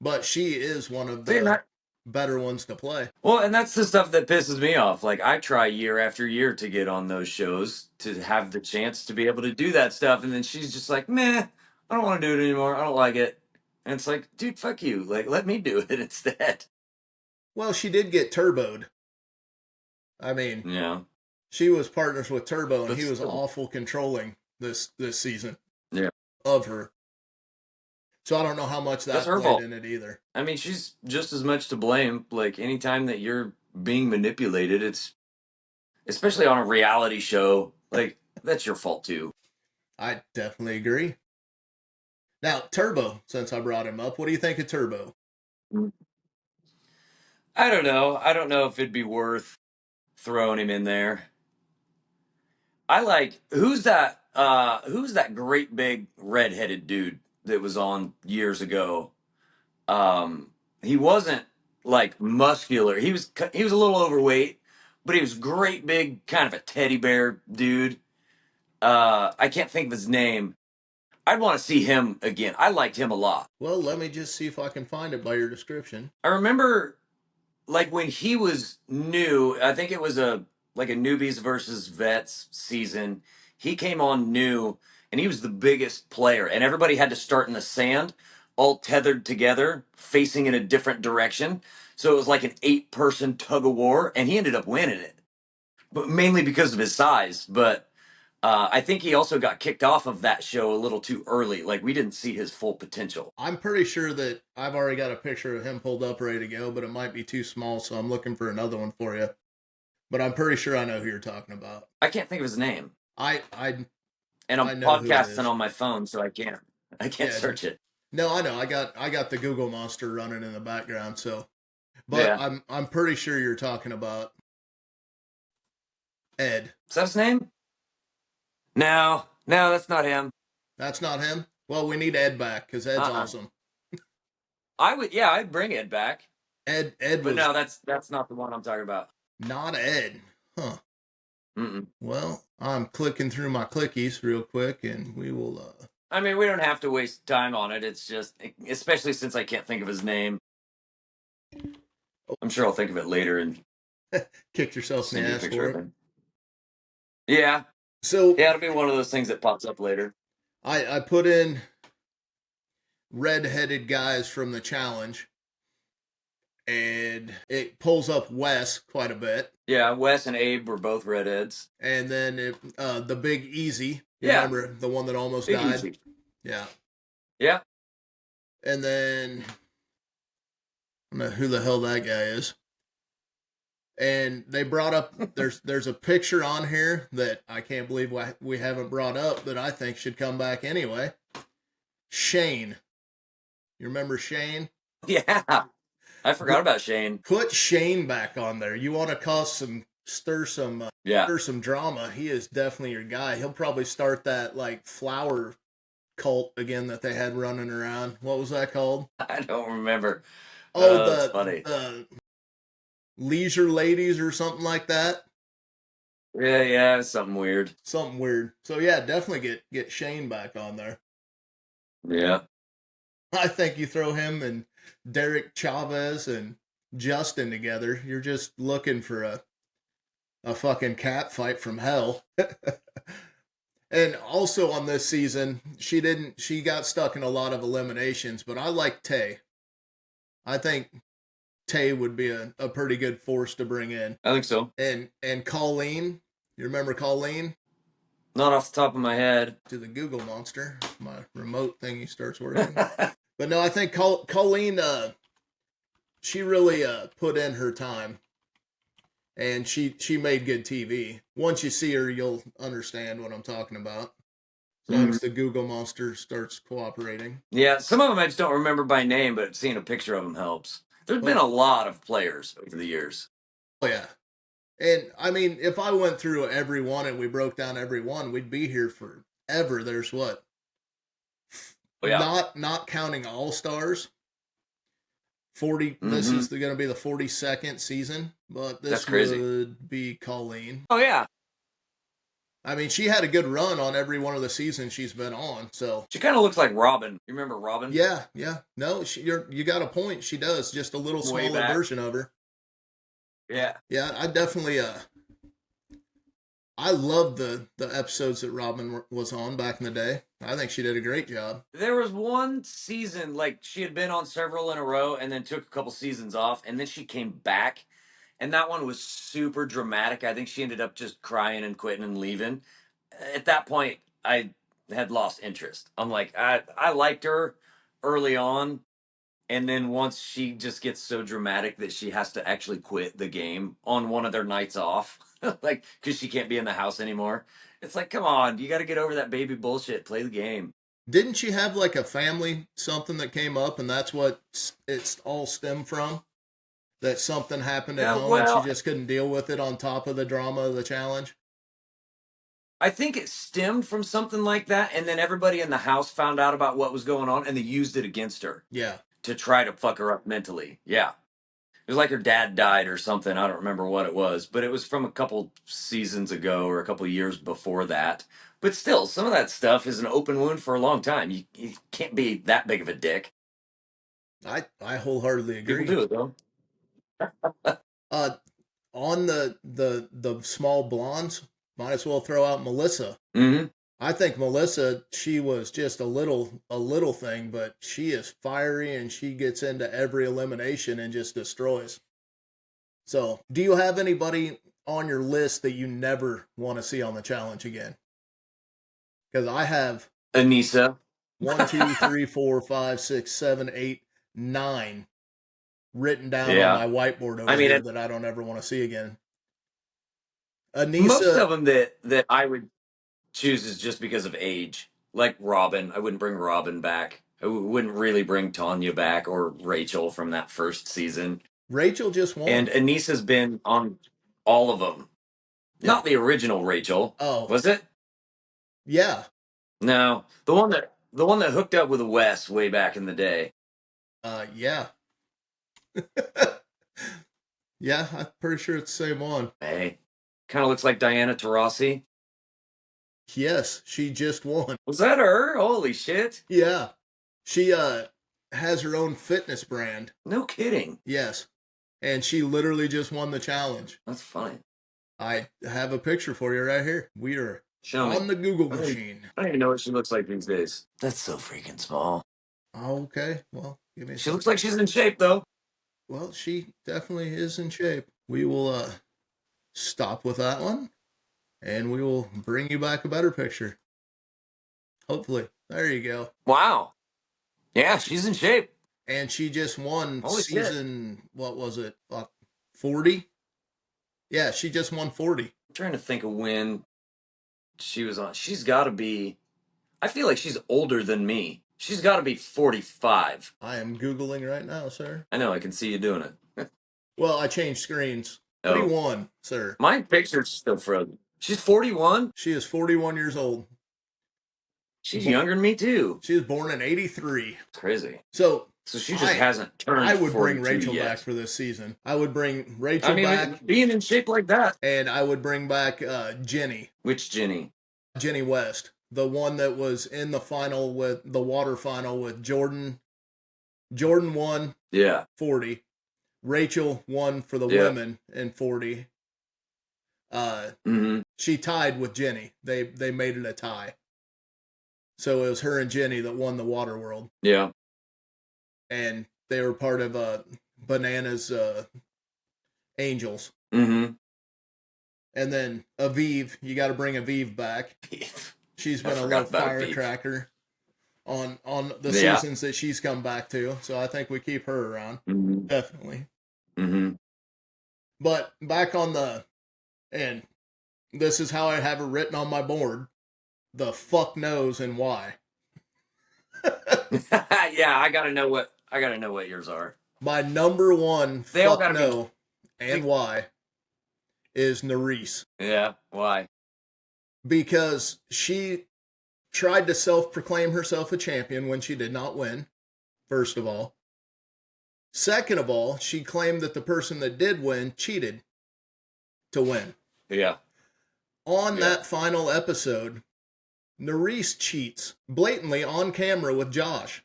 But she is one of See, the better ones to play. well, and that's the stuff that pisses me off. Like, I try year after year to get on those shows to have the chance to be able to do that stuff, and then she's just like, "Meh, I don't want to do it anymore. I don't like it." And it's like, dude, fuck you. Like, let me do it instead. Well, she did get turboed. I mean, Yeah, she was partners with Turbo, and but he was still, awful controlling this season yeah, of her. So I don't know how much that's that her played fault. in it either. I mean, she's just as much to blame. Like, anytime that you're being manipulated, it's especially on a reality show. Like, that's your fault too. I definitely agree. Now, Turbo, since I brought him up, what do you think of Turbo? I don't know. I don't know if it'd be worth throwing him in there. I like who's that great big redheaded dude that was on years ago. Um he wasn't like muscular. He was a little overweight, but he was great big kind of a teddy bear dude. I can't think of his name. I'd want to see him again. I liked him a lot. Well, let me just see if I can find it by your description. I remember like when he was new, I think it was a like a newbies versus vets season. He came on new and he was the biggest player and everybody had to start in the sand, all tethered together, facing in a different direction. So it was like an 8-person tug of war and he ended up winning it. But mainly because of his size, but I think he also got kicked off of that show a little too early. Like we didn't see his full potential. I'm pretty sure that I've already got a picture of him pulled up ready to go, but it might be too small, so I'm looking for another one for you. But I'm pretty sure I know who you're talking about. I can't think of his name. I I And I'm I know who it podcasting is. on my phone, so I can't Yeah. search it. No, I know. I got the Google Monster running in the background, so but Yeah. I'm pretty sure you're talking about Ed. Is that his name? No, no, that's not him. That's not him? Well, we need Ed back cuz Ed's Uh-uh. awesome. I'd bring Ed back, Ed but was no, that's not the one I'm talking about. not Ed. Huh. Mm-mm. Well, I'm clicking through my clickies real quick, and we will. I mean, we don't have to waste time on it. It's just, especially since I can't think of his name. I'm sure I'll think of it later and Kick yourself in send the you a ass picture for of it. him. Yeah, So yeah, it'll be one of those things that pops up later. I put in red-headed guys from the challenge, and it pulls up Wes quite a bit. Yeah, Wes and Abe were both redheads. And then the Big Easy. You Yeah, remember the one that almost Big died? Easy. Yeah. Yeah. And then I don't know who the hell that guy is. And they brought up there's a picture on here that I can't believe we haven't brought up that I think should come back anyway. Shane. You remember Shane? Yeah. I forgot about Shane. Put Shane back on there. You want to cause Yeah. stir some drama. He is definitely your guy. He'll probably start that like flower cult again that they had running around. What was that called? I don't remember. Oh, That's funny. the leisure ladies or something like that. Yeah, yeah, something weird. Something weird. So yeah, definitely get Shane back on there. Yeah. I think you throw him and Derek Chavez and Justin together, you're just looking for a fucking cat fight from hell. And also on this season, she got stuck in a lot of eliminations, but I like Tay. I think Tay would be a pretty good force to bring in. I think so. And Colleen, you remember Colleen? Not off the top of my head. To the Google monster, my remote thingy starts working. But no, I think Colleen, she really put in her time, and she made good TV. Once you see her, you'll understand what I'm talking about. As long as the Google monster starts cooperating. Yeah, some of them I just don't remember by name, but seeing a picture of them helps. There's been a lot of players over the years. Oh yeah. And I mean, if I went through every one and we broke down every one, we'd be here forever. There's what? Oh, yeah. Not counting all stars. 40. This is going to be the 42nd season, but this would be Colleen. Oh yeah. I mean, she had a good run on every one of the seasons she's been on. So she kind of looks like Robin. You remember Robin? Yeah, yeah. No, you got a point. She does, just a little smaller version of her. Yeah. Yeah, I definitely I love the episodes that Robin was on back in the day. I think she did a great job. There was one season, like she had been on several in a row and then took a couple seasons off, and then she came back, and that one was super dramatic. I think she ended up just crying and quitting and leaving. At that point, I had lost interest. I'm like, I liked her early on, and then once she just gets so dramatic that she has to actually quit the game on one of their nights off, like because she can't be in the house anymore. It's like, come on, you got to get over that baby bullshit. Play the game. Didn't she have like a family something that came up, and that's what it's all stemmed from? That something happened at home and she just couldn't deal with it on top of the drama of the challenge? I think it stemmed from something like that, and then everybody in the house found out about what was going on, and they used it against her. Yeah. To try to fuck her up mentally. Yeah. It was like her dad died or something. I don't remember what it was, but it was from a couple seasons ago or a couple years before that. But still, some of that stuff is an open wound for a long time. You can't be that big of a dick. I wholeheartedly agree. People do it though. On the small blondes, might as well throw out Melissa. Mm-hmm. I think Melissa, she was just a little thing, but she is fiery and she gets into every elimination and just destroys. So, do you have anybody on your list that you never want to see on the challenge again? Because I have Anissa. 1, 2, 3, 4, 5, 6, 7, 8, 9 written down on my whiteboard over here that I don't ever want to see again. Anissa, most of them that I would choose is just because of age. Like Robin, I wouldn't bring Robin back. I wouldn't really bring Tanya back or Rachel from that first season. Rachel just won. And Anissa's been on all of them. Yeah. Not the original Rachel. Oh. Was it? Yeah. No. The one that hooked up with Wes way back in the day. Yeah. Yeah, I'm pretty sure it's the same one. Hey. Kind of looks like Diana Taurasi. Yes, she just won. Was that her? Holy shit. Yeah. She has her own fitness brand. No kidding. Yes. And she literally just won the challenge. That's funny. I have a picture for you right here. We are Show on me. the Google I don't machine. even know what she looks like these days. That's so freaking small. Okay, well, give me a She second. looks like she's in shape, though. Well, she definitely is in shape. We will stop with that one, and we will bring you back a better picture. Hopefully. There you go. Wow. Yeah, she's in shape. And she just won Holy shit. season, what was it, 40? Yeah, she just won 40. I'm trying to think of when she was on. She's got to be. I feel like she's older than me. She's got to be 45. I am Googling right now, sir. I know. I can see you doing it. Well, I changed screens. Oh, 41, sir. my picture's still frozen. She's 41. She is 41 years old. She's younger than me too. She was born in 83. It's crazy. So she just hasn't turned. I would bring 42 Rachel yet. back for this season. I would bring Rachel back. Being in shape like that. And I would bring back Jenny. Which Jenny? Jenny West. The one that was in the final with the water final with Jordan. Jordan won. Yeah. 40. Rachel won for the women in 40. She tied with Jenny. They made it a tie. So it was her and Jenny that won the water world. Yeah. And they were part of Bananas Angels. Mm-hmm. And then Aviv, you got to bring Aviv back. She's been a little firecracker on the seasons that she's come back to. So I think we keep her around. Mm-hmm. Definitely. Mm-hmm. But back on and this is how I have it written on my board. The fuck knows and why. Yeah, I gotta know what yours are. My number one fuck no and why is Nerys. Yeah, why? Because she tried to self-proclaim herself a champion when she did not win, first of all. Second of all, she claimed that the person that did win cheated to win. Yeah. On that final episode, Nerys cheats blatantly on camera with Josh.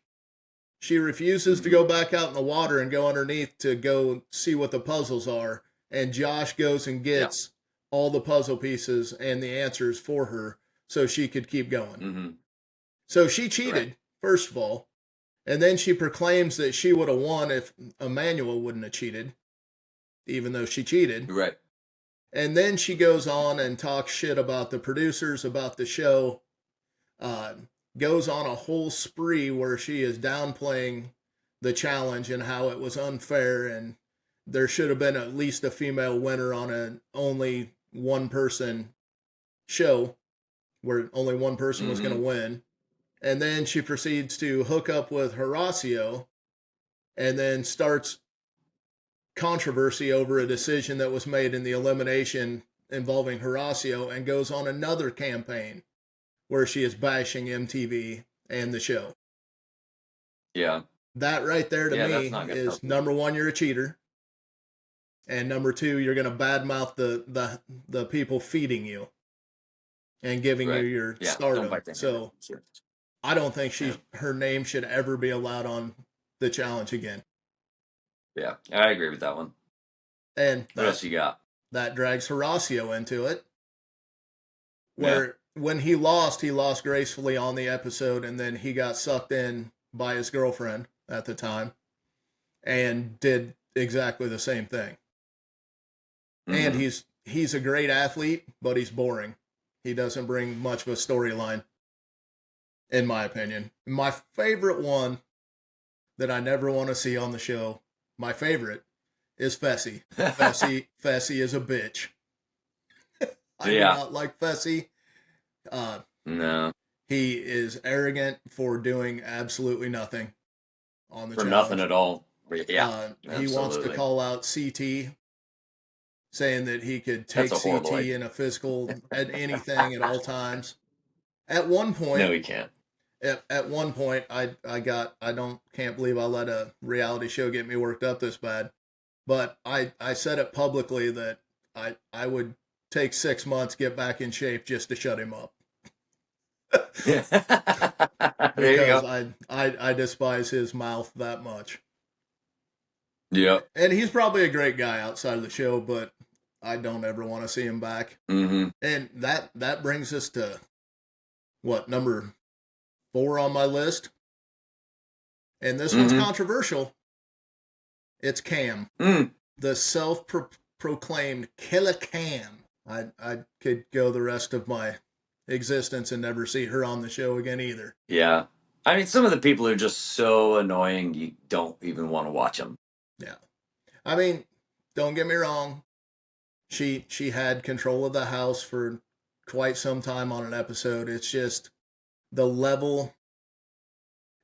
She refuses to go back out in the water and go underneath to go see what the puzzles are. And Josh goes and gets all the puzzle pieces and the answers for her so she could keep going. Mm-hmm. So she cheated, first of all. And then she proclaims that she would have won if Emmanuel wouldn't have cheated, even though she cheated. Right. And then she goes on and talks shit about the producers, about the show. Goes on a whole spree where she is downplaying the challenge and how it was unfair and there should have been at least a female winner on an only one person show where only one person was going to win. And then she proceeds to hook up with Horacio and then starts controversy over a decision that was made in the elimination involving Horacio and goes on another campaign where she is bashing MTV and the show. Yeah. That right there to me is number one, you're a cheater. And number two, you're going to badmouth the people feeding you and giving you your stardom. So I don't think her name should ever be allowed on the challenge again. Yeah, I agree with that one. And what else you got? That drags Horacio into it. Where when he lost gracefully on the episode, and then he got sucked in by his girlfriend at the time and did exactly the same thing. And he's a great athlete, but he's boring. He doesn't bring much of a storyline, in my opinion. My favorite one that I never want to see on the show, my favorite, is Fessy. Fessy is a bitch. I do not like Fessy. No. He is arrogant for doing absolutely nothing on the challenge. Nothing at all. Yeah. He wants to call out CT, saying that he could take CT in a physical at anything at all times. At one point, no, he can't. At one point, I can't believe I let a reality show get me worked up this bad. But I said it publicly that I would take 6 months, get back in shape just to shut him up. There you Because go. I despise his mouth that much. Yep. And he's probably a great guy outside of the show, but I don't ever want to see him back. Mm-hmm. And that brings us to what, number 4 on my list? And this one's Mm-hmm. controversial. It's Cam, Mm. the self-proclaimed killer Cam. I could go the rest of my existence and never see her on the show again either. Yeah. I mean, some of the people are just so annoying, you don't even want to watch them. Yeah. I mean, don't get me wrong. She had control of the house for quite some time on an episode. It's just the level,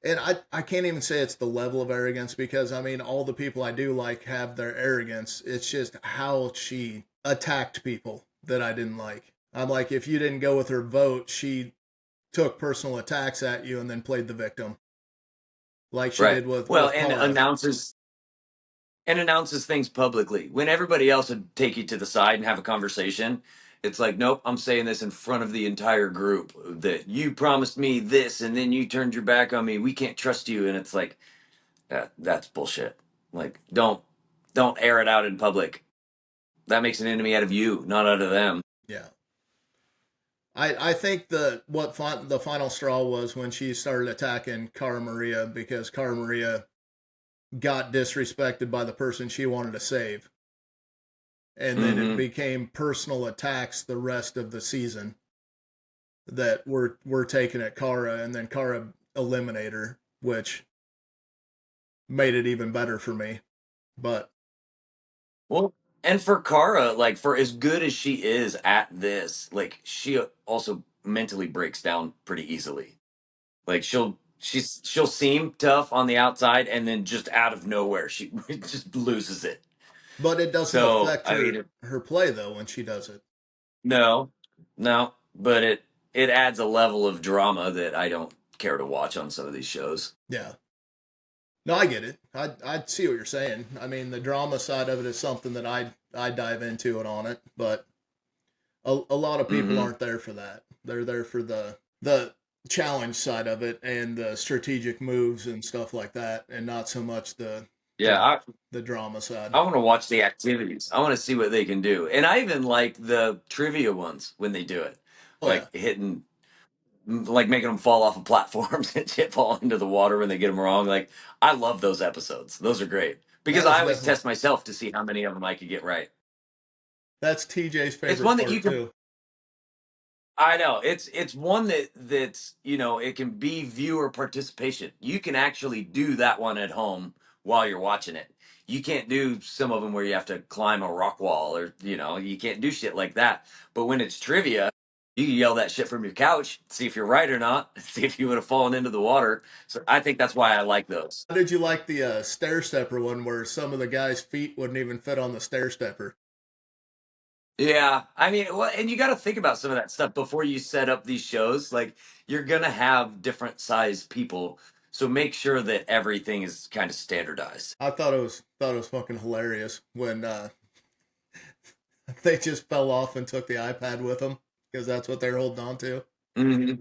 and I can't even say it's the level of arrogance, because I mean all the people I do like have their arrogance. It's just how she attacked people that I didn't like. I'm like, if you didn't go with her vote, she took personal attacks at you and then played the victim, like she Right. did with Well, Cara. and announces things publicly. When everybody else would take you to the side and have a conversation, it's like, nope, I'm saying this in front of the entire group that you promised me this and then you turned your back on me. We can't trust you. And it's like, that's bullshit. Like, don't air it out in public. That makes an enemy out of you, not out of them. Yeah. I think the final straw was when she started attacking Cara Maria, because Cara Maria got disrespected by the person she wanted to save. And then it Mm-hmm. became personal attacks the rest of the season that were taken at Cara, and then Cara eliminated her, which made it even better for me. But Well, and for Kara, like for as good as she is at this, like she also mentally breaks down pretty easily. Like she'll seem tough on the outside, and then just out of nowhere, she just loses it. it doesn't So affect I mean, her play though when she does it. no, no, but it adds a level of drama that I don't care to watch on some of these shows. Yeah. No, I get it. I see what you're saying. I mean, the drama side of it is something that I dive into it on it, but a lot of people Mm-hmm. aren't there for that. They're there for the challenge side of it and the strategic moves and stuff like that, and not so much Yeah, the the drama side. I want to watch the activities. I want to see what they can do, and I even like the trivia ones when they do it, Oh yeah, like hitting like making them fall off of platforms and shit fall into the water when they get them wrong. Like I love those episodes. Those are great because that is I always definitely test myself to see how many of them I could get right. that's TJ's It's favorite one that you part can. too. I know it's one that's it can be viewer participation. You can actually do that one at home while you're watching it. You can't do some of them where you have to climb a rock wall or you can't do shit like that. But when it's trivia, you can yell that shit from your couch, see if you're right or not, see if you would have fallen into the water. So I think that's why I like those. How did you like the stair stepper one where some of the guys' feet wouldn't even fit on the stair stepper? Yeah, I mean, well, and you got to think about some of that stuff before you set up these shows. Like, you're gonna have different size people, so make sure that everything is kind of standardized. I thought it was fucking hilarious when they just fell off and took the iPad with them, because that's what they're holding on to. Hmm.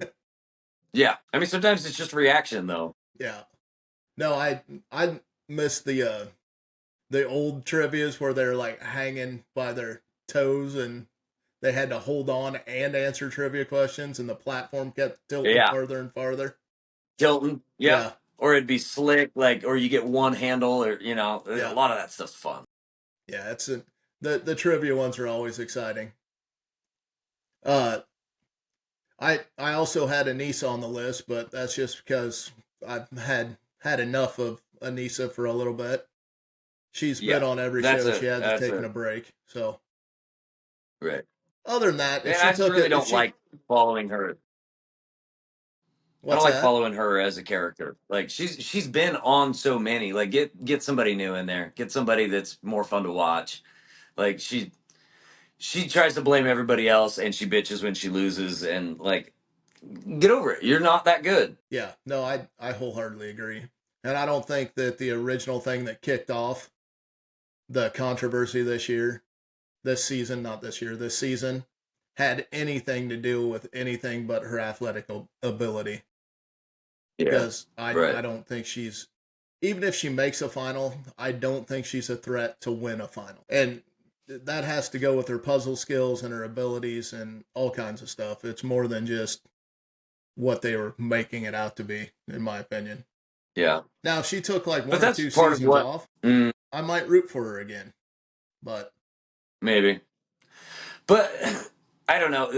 Yeah, I mean, sometimes it's just reaction, though. Yeah. No, I miss the old trivias where they're like hanging by their toes and they had to hold on and answer trivia questions, and the platform kept tilting Yeah, farther and farther. Tilton. Yep. Yeah, Or it'd be slick, like, or you get one handle, or a yeah, lot of that stuff's fun. yeah. The trivia ones are always exciting. Uh, I also had Anissa on the list, but that's just because I've had enough of Anissa for a little bit. She's been Yeah, on every that's show. a She hasn't that's taken a a break. So right. other than that, if And she I just took really it, if don't she like following her. I don't what's like that? following her as a character. Like she's been on so many. Like get somebody new in there. Get somebody that's more fun to watch. Like she tries to blame everybody else and she bitches when she loses and like get over it. You're not that good. Yeah, no, I wholeheartedly agree, and I don't think that the original thing that kicked off the controversy this year this season, not this year, this season, had anything to do with anything but her athletic ability. Yeah. Because I Right. don't think she's, even if she makes a final, I don't think she's a threat to win a final. And that has to go with her puzzle skills and her abilities and all kinds of stuff. It's more than just what they were making it out to be, in my opinion. Yeah. Now, if she took like But one or that's two part of seasons what. off, Mm, I might root for her again. But maybe. But I don't know.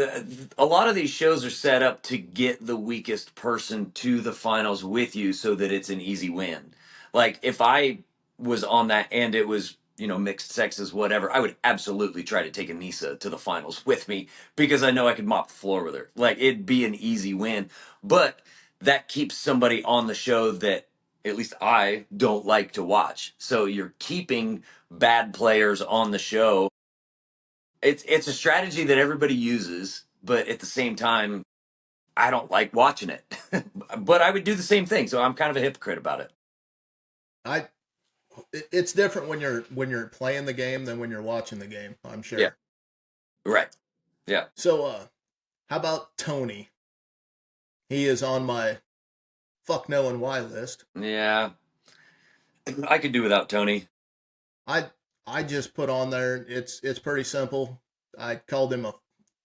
A lot of these shows are set up to get the weakest person to the finals with you so that it's an easy win. Like if I was on that and it was, mixed sexes, whatever, I would absolutely try to take Anissa to the finals with me because I know I could mop the floor with her. Like it'd be an easy win. But that keeps somebody on the show that at least I don't like to watch. So you're keeping bad players on the show. It's a strategy that everybody uses, but at the same time, I don't like watching it. But I would do the same thing, so I'm kind of a hypocrite about it. I, it's different when you're playing the game than when you're watching the game. I'm Yeah. sure. Right. Yeah. So, how about Tony? He is on my fuck no and why list. Yeah. I could do without Tony. I I just put on there. It's pretty simple. I called him a.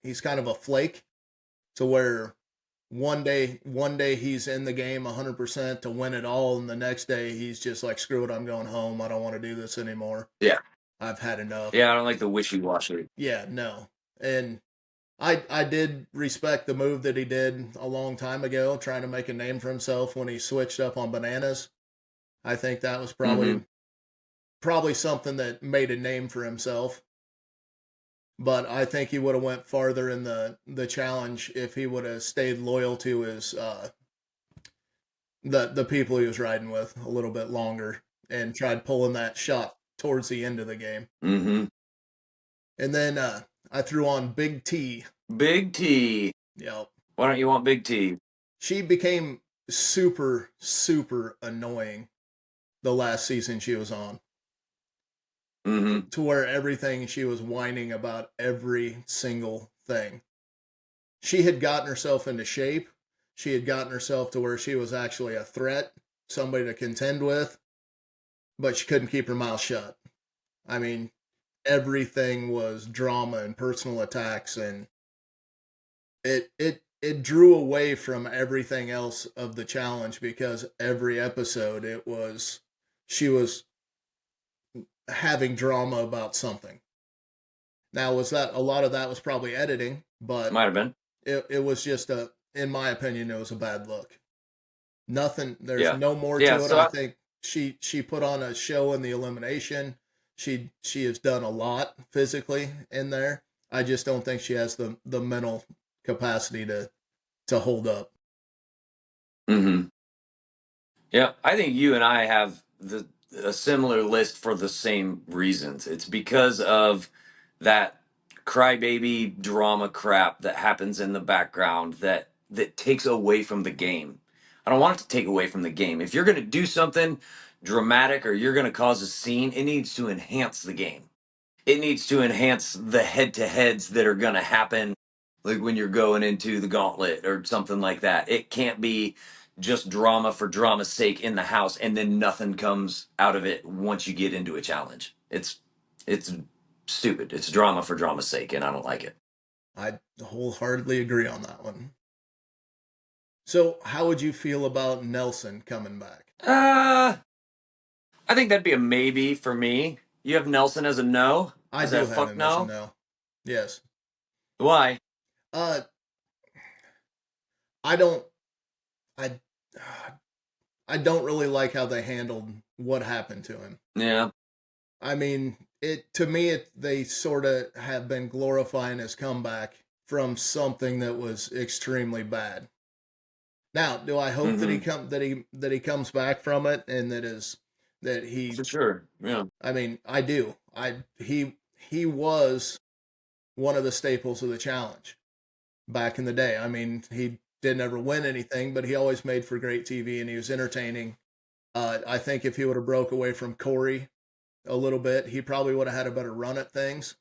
He's kind of a flake, to where one day he's in the game 100% to win it all, and the next day he's just like, screw it, I'm going home. I don't want to do this anymore. Yeah. I've had enough. Yeah, I don't like the wishy-washy. Yeah, no. And I did respect the move that he did a long time ago, trying to make a name for himself when he switched up on bananas. I think that was Mhm. probably something that made a name for himself. But I think he would have went farther in the challenge if he would have stayed loyal to his the people he was riding with a little bit longer and tried pulling that shot towards the end of the game. Mhm. And then I threw on Big T. Big T. Yep. Why don't you want Big T? She became super annoying the last season she was on, Mhm. to where everything she was whining about every single thing. She had gotten herself into shape. She had gotten herself to where she was actually a threat, somebody to contend with, but she couldn't keep her mouth shut. I mean, everything was drama and personal attacks, and it drew away from everything else of the challenge, because every episode it was she was having drama about something. Now, was that a lot of that was probably editing, but Might have been. it was just a, in my opinion, it was a bad look. Nothing, there's Yeah. no more Yeah, to it. so I think she put on a show in the elimination. She has done a lot physically in there. I just don't think she has the mental capacity to hold up. mhm. Yeah, I think you and I have a similar list for the same reasons. It's because of that crybaby drama crap that happens in the background that takes away from the game. I don't want it to take away from the game. If you're going to do something dramatic or you're going to cause a scene, it needs to enhance the game. It needs to enhance the head-to-heads that are going to happen, like when you're going into the gauntlet or something like that. It can't be just drama for drama's sake in the house and then nothing comes out of it once you get into a challenge. It's stupid. It's drama for drama's sake, and I don't like it. I wholeheartedly agree on that one. So, how would you feel about Nelson coming back? Uh, I think that'd be a maybe for me. You have Nelson as a no. I Is that a do have fuck him as a no? no. Yes. Why? Uh, I don't. I. I don't really like how they handled what happened to him. Yeah. I mean, it to me, they sort of have been glorifying his comeback from something that was extremely bad. Now, do I hope that Mm-hmm. he comes back from it, and that he? For sure. Yeah. I mean, I do. He was one of the staples of the challenge back in the day. I mean, he didn't ever win anything, but he always made for great TV, and he was entertaining. I think if he would have broke away from Corey a little bit, he probably would have had a better run at things.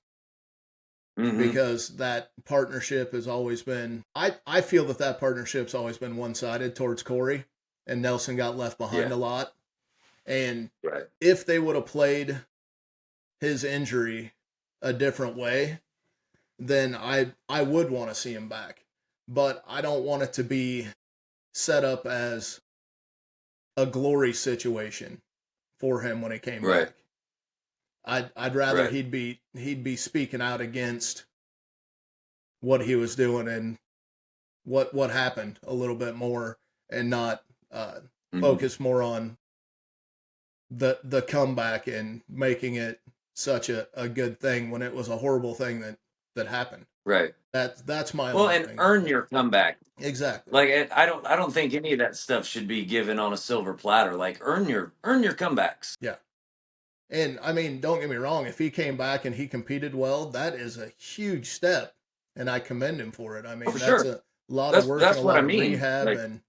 Mm-hmm. because that partnership has always been. I feel that partnership's always been one sided towards Corey, and Nelson got left behind Yeah. a lot. And Right. if they would have played his injury a different way, then I would want to see him back. But I don't want it to be set up as a glory situation for him when he came Right. back. I'd rather Right. he'd be speaking out against what he was doing and what happened a little bit more, and not Mm-hmm. focus more on the comeback and making it such a good thing when it was a horrible thing that happened. Right. That's my Well, only and thing earn with it. your comeback. Exactly. Like I don't think any of that stuff should be given on a silver platter. Like earn your comebacks. Yeah. And I mean, don't get me wrong, if he came back and he competed well, that is a huge step, and I commend him for it. I Oh, mean, for that's sure. a lot of work and That's a what I lot of mean. rehab, Like, and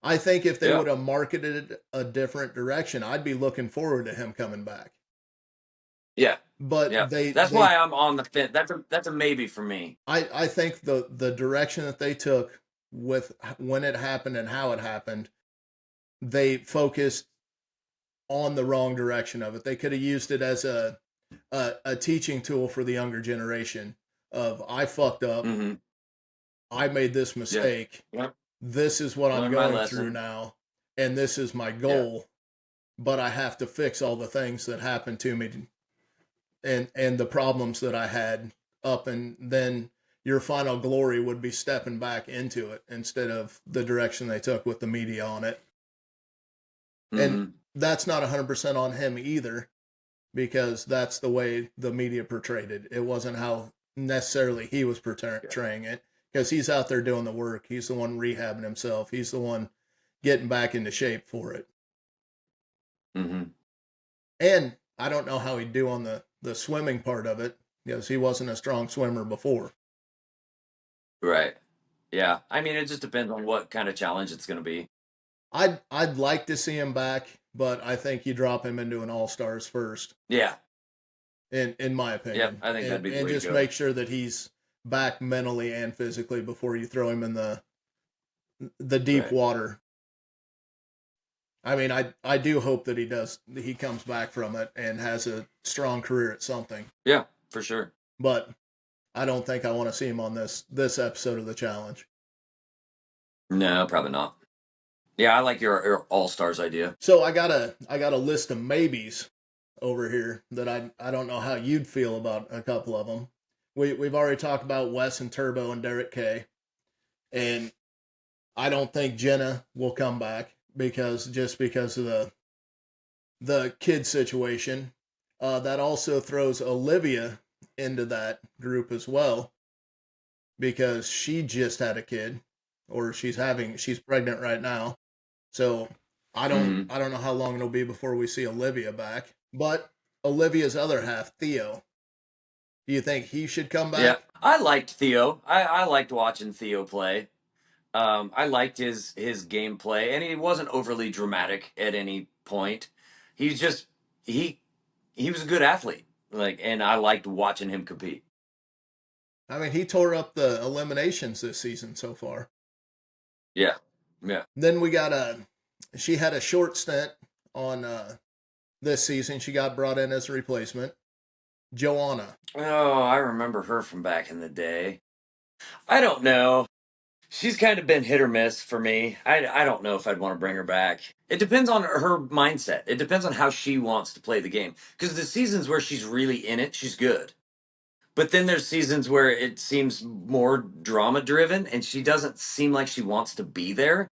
I think if they yeah. would have marketed it a different direction, I'd be looking forward to him coming back. Yeah. But Yeah. That's they why I'm on the fence. That's a maybe for me. I think the direction that they took with when it happened and how it happened, they focused on the wrong direction of it. They could have used it as a teaching tool for the younger generation of I fucked up, Mm-hmm. I made this Yeah. mistake. Yeah. This is what I'm Learn my going through lesson. now, and this is my Yeah. goal. But I have to fix all the things that happened to me, and the problems that I had up, and then your final glory would be stepping back into it instead of the direction they took with the media on it. And Mm-hmm. that's not 100% on him either, because that's the way the media portrayed it. It wasn't how necessarily he was Yeah. portraying it, because he's out there doing the work. He's the one rehabbing himself. He's the one getting back into shape for it. Mm-hmm. And I don't know how he'd do on the swimming part of it, because he wasn't a strong swimmer before. Right. Yeah. I mean, it just depends on what kind of challenge it's going to be. I'd like to see him back, but I think you drop him into an all stars first, Yeah. in my Yeah. opinion, I think that'd be the and way to just go. make sure that he's back mentally and physically before you throw him in the deep Right. water. I mean, I do hope that he comes back from it and has a strong career at something. Yeah. For sure. But I don't think I want to see him on this episode of the challenge. No, probably not. Yeah, I like your all stars idea. So I got a list of maybes over here that I don't know how you'd feel about a couple of them. We've already talked about Wes and Turbo and Derek K, and I don't think Jenna will come back because of the kid situation. That also throws Olivia into that group as well, because she just had a kid, or she's pregnant right now. So Mm-hmm. I don't know how long it'll be before we see Olivia back. But Olivia's other half, Theo, do you think he should come Yeah, back? I liked Theo. I liked watching Theo play. I liked his gameplay, and he wasn't overly dramatic at any point. He's just he he was a good athlete. Like, and I liked watching him compete. I mean, he tore up the eliminations this season so far. Yeah, yeah. Then she had a short stint on this season. She got brought in as a replacement. Joanna. Oh, I remember her from back in the day. I don't know. She's kind of been hit or miss for me. I don't know if I'd want to bring her back. It depends on her mindset. It depends on how she wants to play the game. Because the seasons where she's really in it, she's good. But then there's seasons where it seems more drama driven and she doesn't seem like she wants to be there.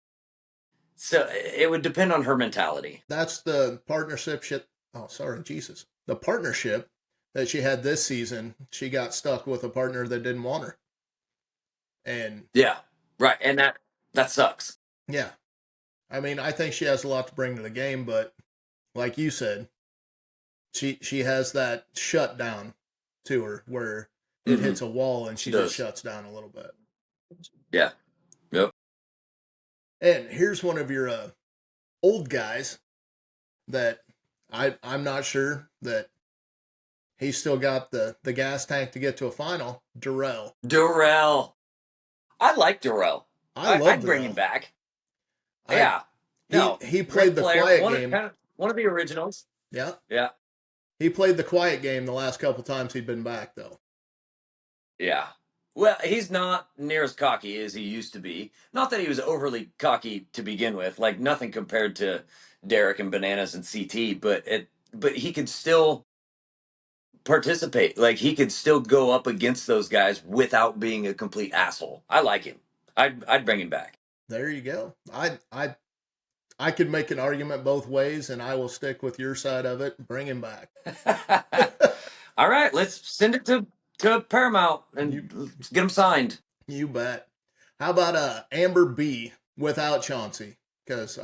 So it would depend on her mentality. That's the partnership shit. Oh, sorry, Jesus. The partnership that she had this season, she got stuck with a partner that didn't want her. And Yeah. Right. And that sucks. yeah, I mean, I think she has a lot to bring to the game, but like you said, she has that shutdown to her where it Hmm. hits a wall and She she just does. shuts down a little bit. Yeah. Yep. And here's one of your old guys that I'm not sure that He's still got the gas tank to get to a final. Darrell. Darrell. I like Darrell. I love I'd bring him Darrell. back. I Yeah. he No, he played great the player. quiet game. One of the originals. Yeah. Yeah. He played the quiet game the last couple times he'd been back though. Yeah. Well, he's not near as cocky as he used to be. Not that he was overly cocky to begin with, like nothing compared to Derek and Bananas and CT, but he could still participate. Like he could still go up against those guys without being a complete asshole. I like him. I'd bring him back. There you go. I could make an argument both ways, and I will stick with your side of it. Bring him back. All right, let's send it to Paramount you and let's get him signed. you bet. How about Amber B without Chauncey? Because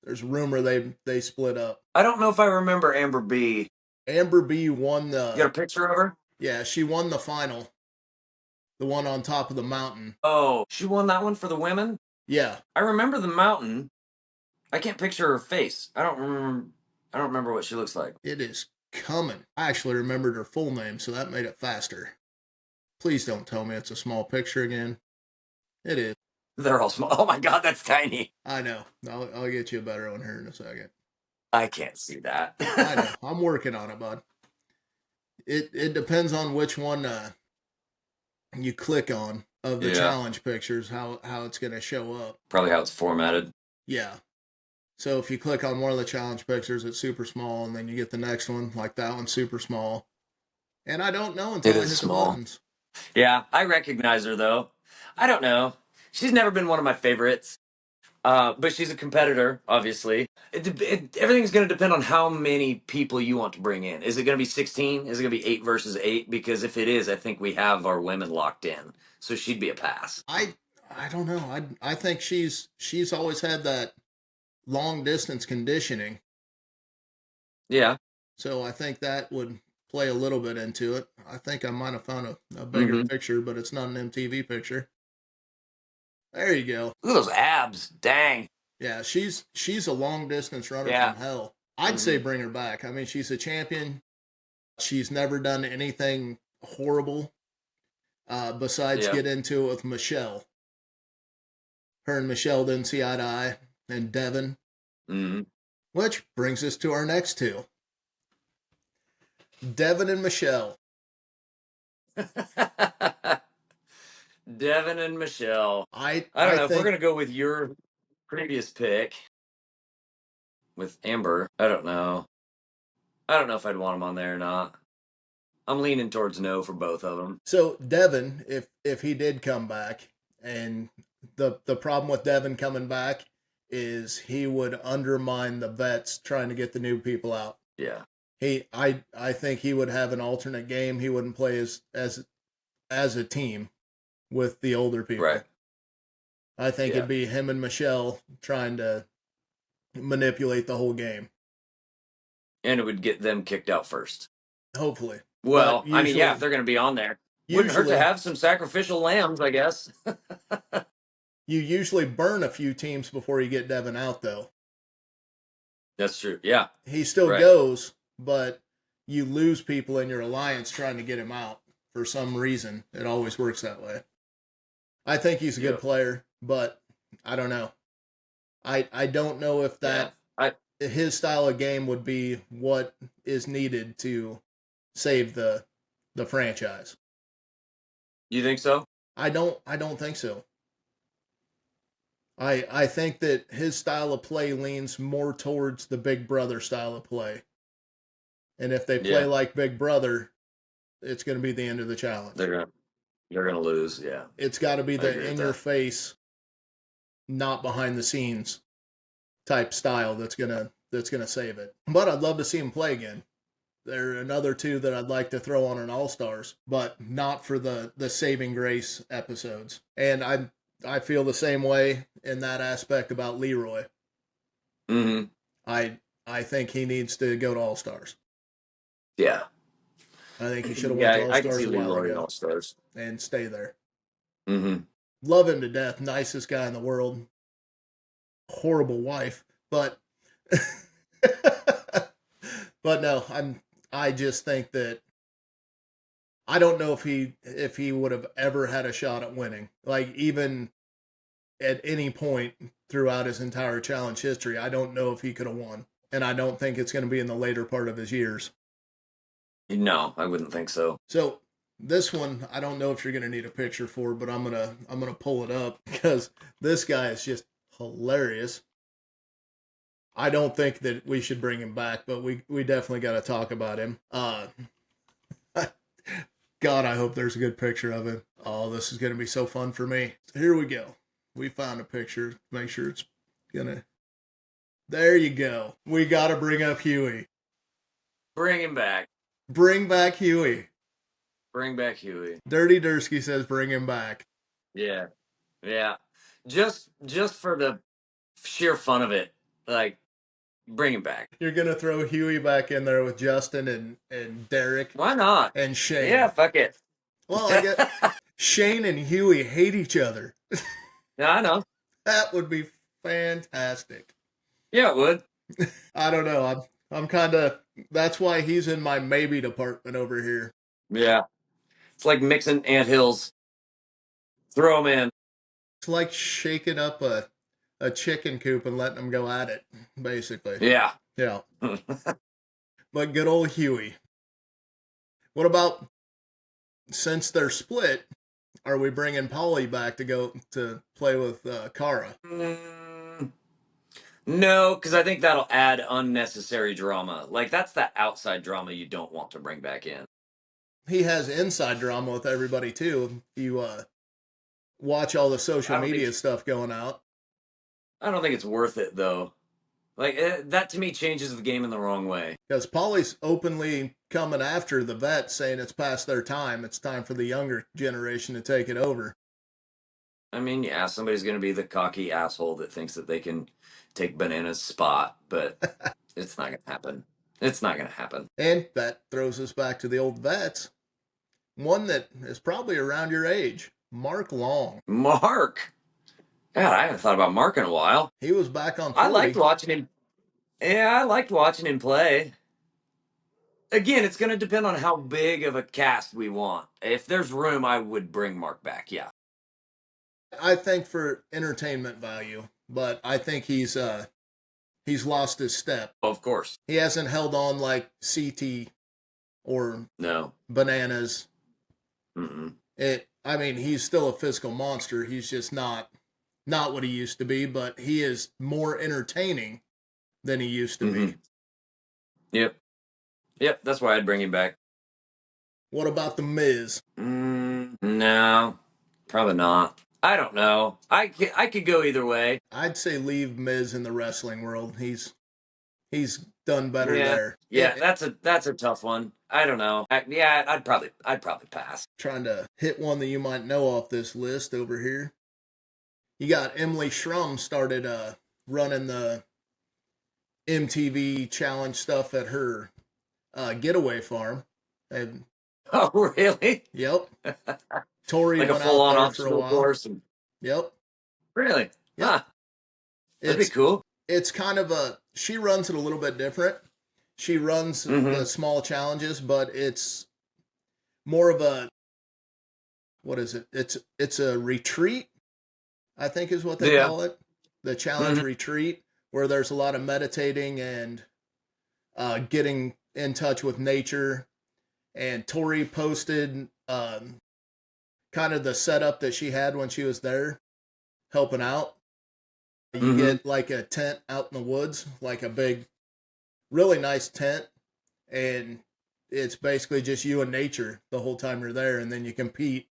there's a rumor they split up. I don't know if I remember Amber B. Amber B won You got a the picture of her? yeah, she won the final, the one on top of the mountain. Oh, she won that one for the women? Yeah, I remember the mountain. I can't picture her face. I don't remember what she looks like. it is coming. I actually remembered her full name, so that made it faster. Please don't tell me it's a small picture again. It is. They're all small. Oh my god, that's tiny. I know. I'll get you a better one here in a second. I can't see that. I know. I'm working on it, bud. It depends on which one you click on of the Yeah. challenge pictures, how it's going to show up. Probably how it's formatted. Yeah. So if you click on one of the challenge pictures, it's super small, and then you get the next one, like that one's super small. And I don't know until It I is hit small. the buttons. Yeah, I recognize her though. I don't know. She's never been one of my favorites. But she's a competitor, obviously. Everything's going to depend on how many people you want to bring in. Is it going to be 16? Is it going to be 8 versus 8? Because if it is, I think we have our women locked in. So she'd be a pass. I don't know. I think she's always had that long distance conditioning. Yeah. So I think that would play a little bit into it. I think I might have found a bigger picture, but it's not an MTV picture. There you go. Look at those abs. Dang. Yeah, she's a long distance runner Yeah. from hell. I'd say bring her back. I mean, she's a champion. She's never done anything horrible besides Yeah. get into it with Michelle. Her and Michelle didn't see eye to eye, and Devin. Which brings us to our next two. Devin and Michelle. Devin and Michelle. I don't know if we're think going to go with your previous pick with Amber. I don't know. I don't know if I'd want him on there or not. I'm leaning towards no for both of them. so. Devin, if he did come back, and the problem with Devin coming back is he would undermine the vets trying to get the new people out. Yeah. I think he would have an alternate game. He wouldn't play as a team with the older people. Right. I think Yeah. it'd be him and Michelle trying to manipulate the whole game. And it would get them kicked out first. Hopefully. Well, But I mean, yeah, usually- if they're going to be on there. Wouldn't hurt to Usually, have some sacrificial lambs, I guess. you usually burn a few teams before you get Devin out, though. That's true. Yeah. He still Right. goes, but you lose people in your alliance trying to get him out for some reason. It always works that way. I think he's a good Yep. player, but I don't know. I don't know if that his style of game would be what is needed to save the franchise. You think so? I don't think so. I think that his style of play leans more towards the Big Brother style of play. And if they play Yeah. like Big Brother, it's going to be the end of the challenge. They're gonna lose. Yeah. It's got to be agree the with in that. your face, not behind the scenes type style that's gonna save it. But I'd love to see him play again. There are another two that I'd like to throw on an All Stars, but not for the saving grace episodes. And I feel the same way in that aspect about Leroy. Mm-hmm. I think he needs to go to All Stars. Yeah. I think he should have went to All I can Stars see a while Leroy in ago All Stars. and stay there. Mm-hmm. Love him to death. Nicest guy in the world. Horrible wife, but but no, I just think that I don't know if he would have ever had a shot at winning. Like even at any point throughout his entire challenge history, I don't know if he could have won. And I don't think it's going to be in the later part of his years. No, I wouldn't think so. So this one, I don't know if you're going to need a picture for, but I'm gonna pull it up because this guy is just hilarious. I don't think that we should bring him back, but we definitely got to talk about him. God, I hope there's a good picture of him. Oh, this is going to be so fun for me. Here we go. We found a picture. Make sure it's gonna. There you go. We got to bring up Huey. Bring him back. Bring back Huey. Bring back Huey. Dirty Dursky says bring him back. Yeah. Yeah. Just for the sheer fun of it. Like, bring him back. You're gonna throw Huey back in there with Justin and Derek Why not? and Shane. Yeah, fuck it. Well, I get Shane and Huey hate each other. Yeah, I know. That would be fantastic. Yeah, it would. I don't know. I'm kind of. That's why he's in my maybe department over here. Yeah. It's like mixing anthills. Throw them in. It's like shaking up a chicken coop and letting them go at it, basically. Yeah. Yeah. But good old Huey. What about since they're split? Are we bringing Polly back to go to play with Kara? No, because I think that'll add unnecessary drama. Like, that's that outside drama you don't want to bring back in. He has inside drama with everybody too. You watch all the social media stuff going out. I don't think it's worth it though. Like that to me changes the game in the wrong way. Because Polly's openly coming after the vets, saying it's past their time. It's time for the younger generation to take it over. I mean, yeah, somebody's going to be the cocky asshole that thinks that they can take Banana's spot, but it's not going to happen. It's not going to happen. And that throws us back to the old vets. One that is probably around your age, Mark Long. Mark. God, I haven't thought about Mark in a while. He was back on 40. I liked watching him. Yeah, I liked watching him play. Again, it's going to depend on how big of a cast we want. If there's room, I would bring Mark back. Yeah. I think for entertainment value, but I think he's lost his step. Of course. He hasn't held on like CT or No Bananas. Mm-mm. I mean, he's still a physical monster. He's just not what he used to be, but he is more entertaining than he used to be. Yep, that's why I'd bring him back. What about the Miz? No, probably not. I don't know. I could go either way. I'd say leave Miz in the wrestling world. He's done better there. Yeah, that's a tough one. I don't know. I'd probably pass. Trying to hit one that you might know off this list over here. You got Emily Schrum started running the MTV challenge stuff at her getaway farm. And, oh, really? Yep. Tori like went a full-on out there for a while. Course. Yep. Really? Yeah. Huh. That'd be cool. It's kind of she runs it a little bit different. She runs the small challenges, but it's more of a, what is it? It's a retreat, I think is what they call it. The challenge retreat, where there's a lot of meditating and getting in touch with nature. And Tori posted kind of the setup that she had when she was there helping out. You get like a tent out in the woods, like a big, really nice tent. And it's basically just you and nature the whole time you're there. And then you compete.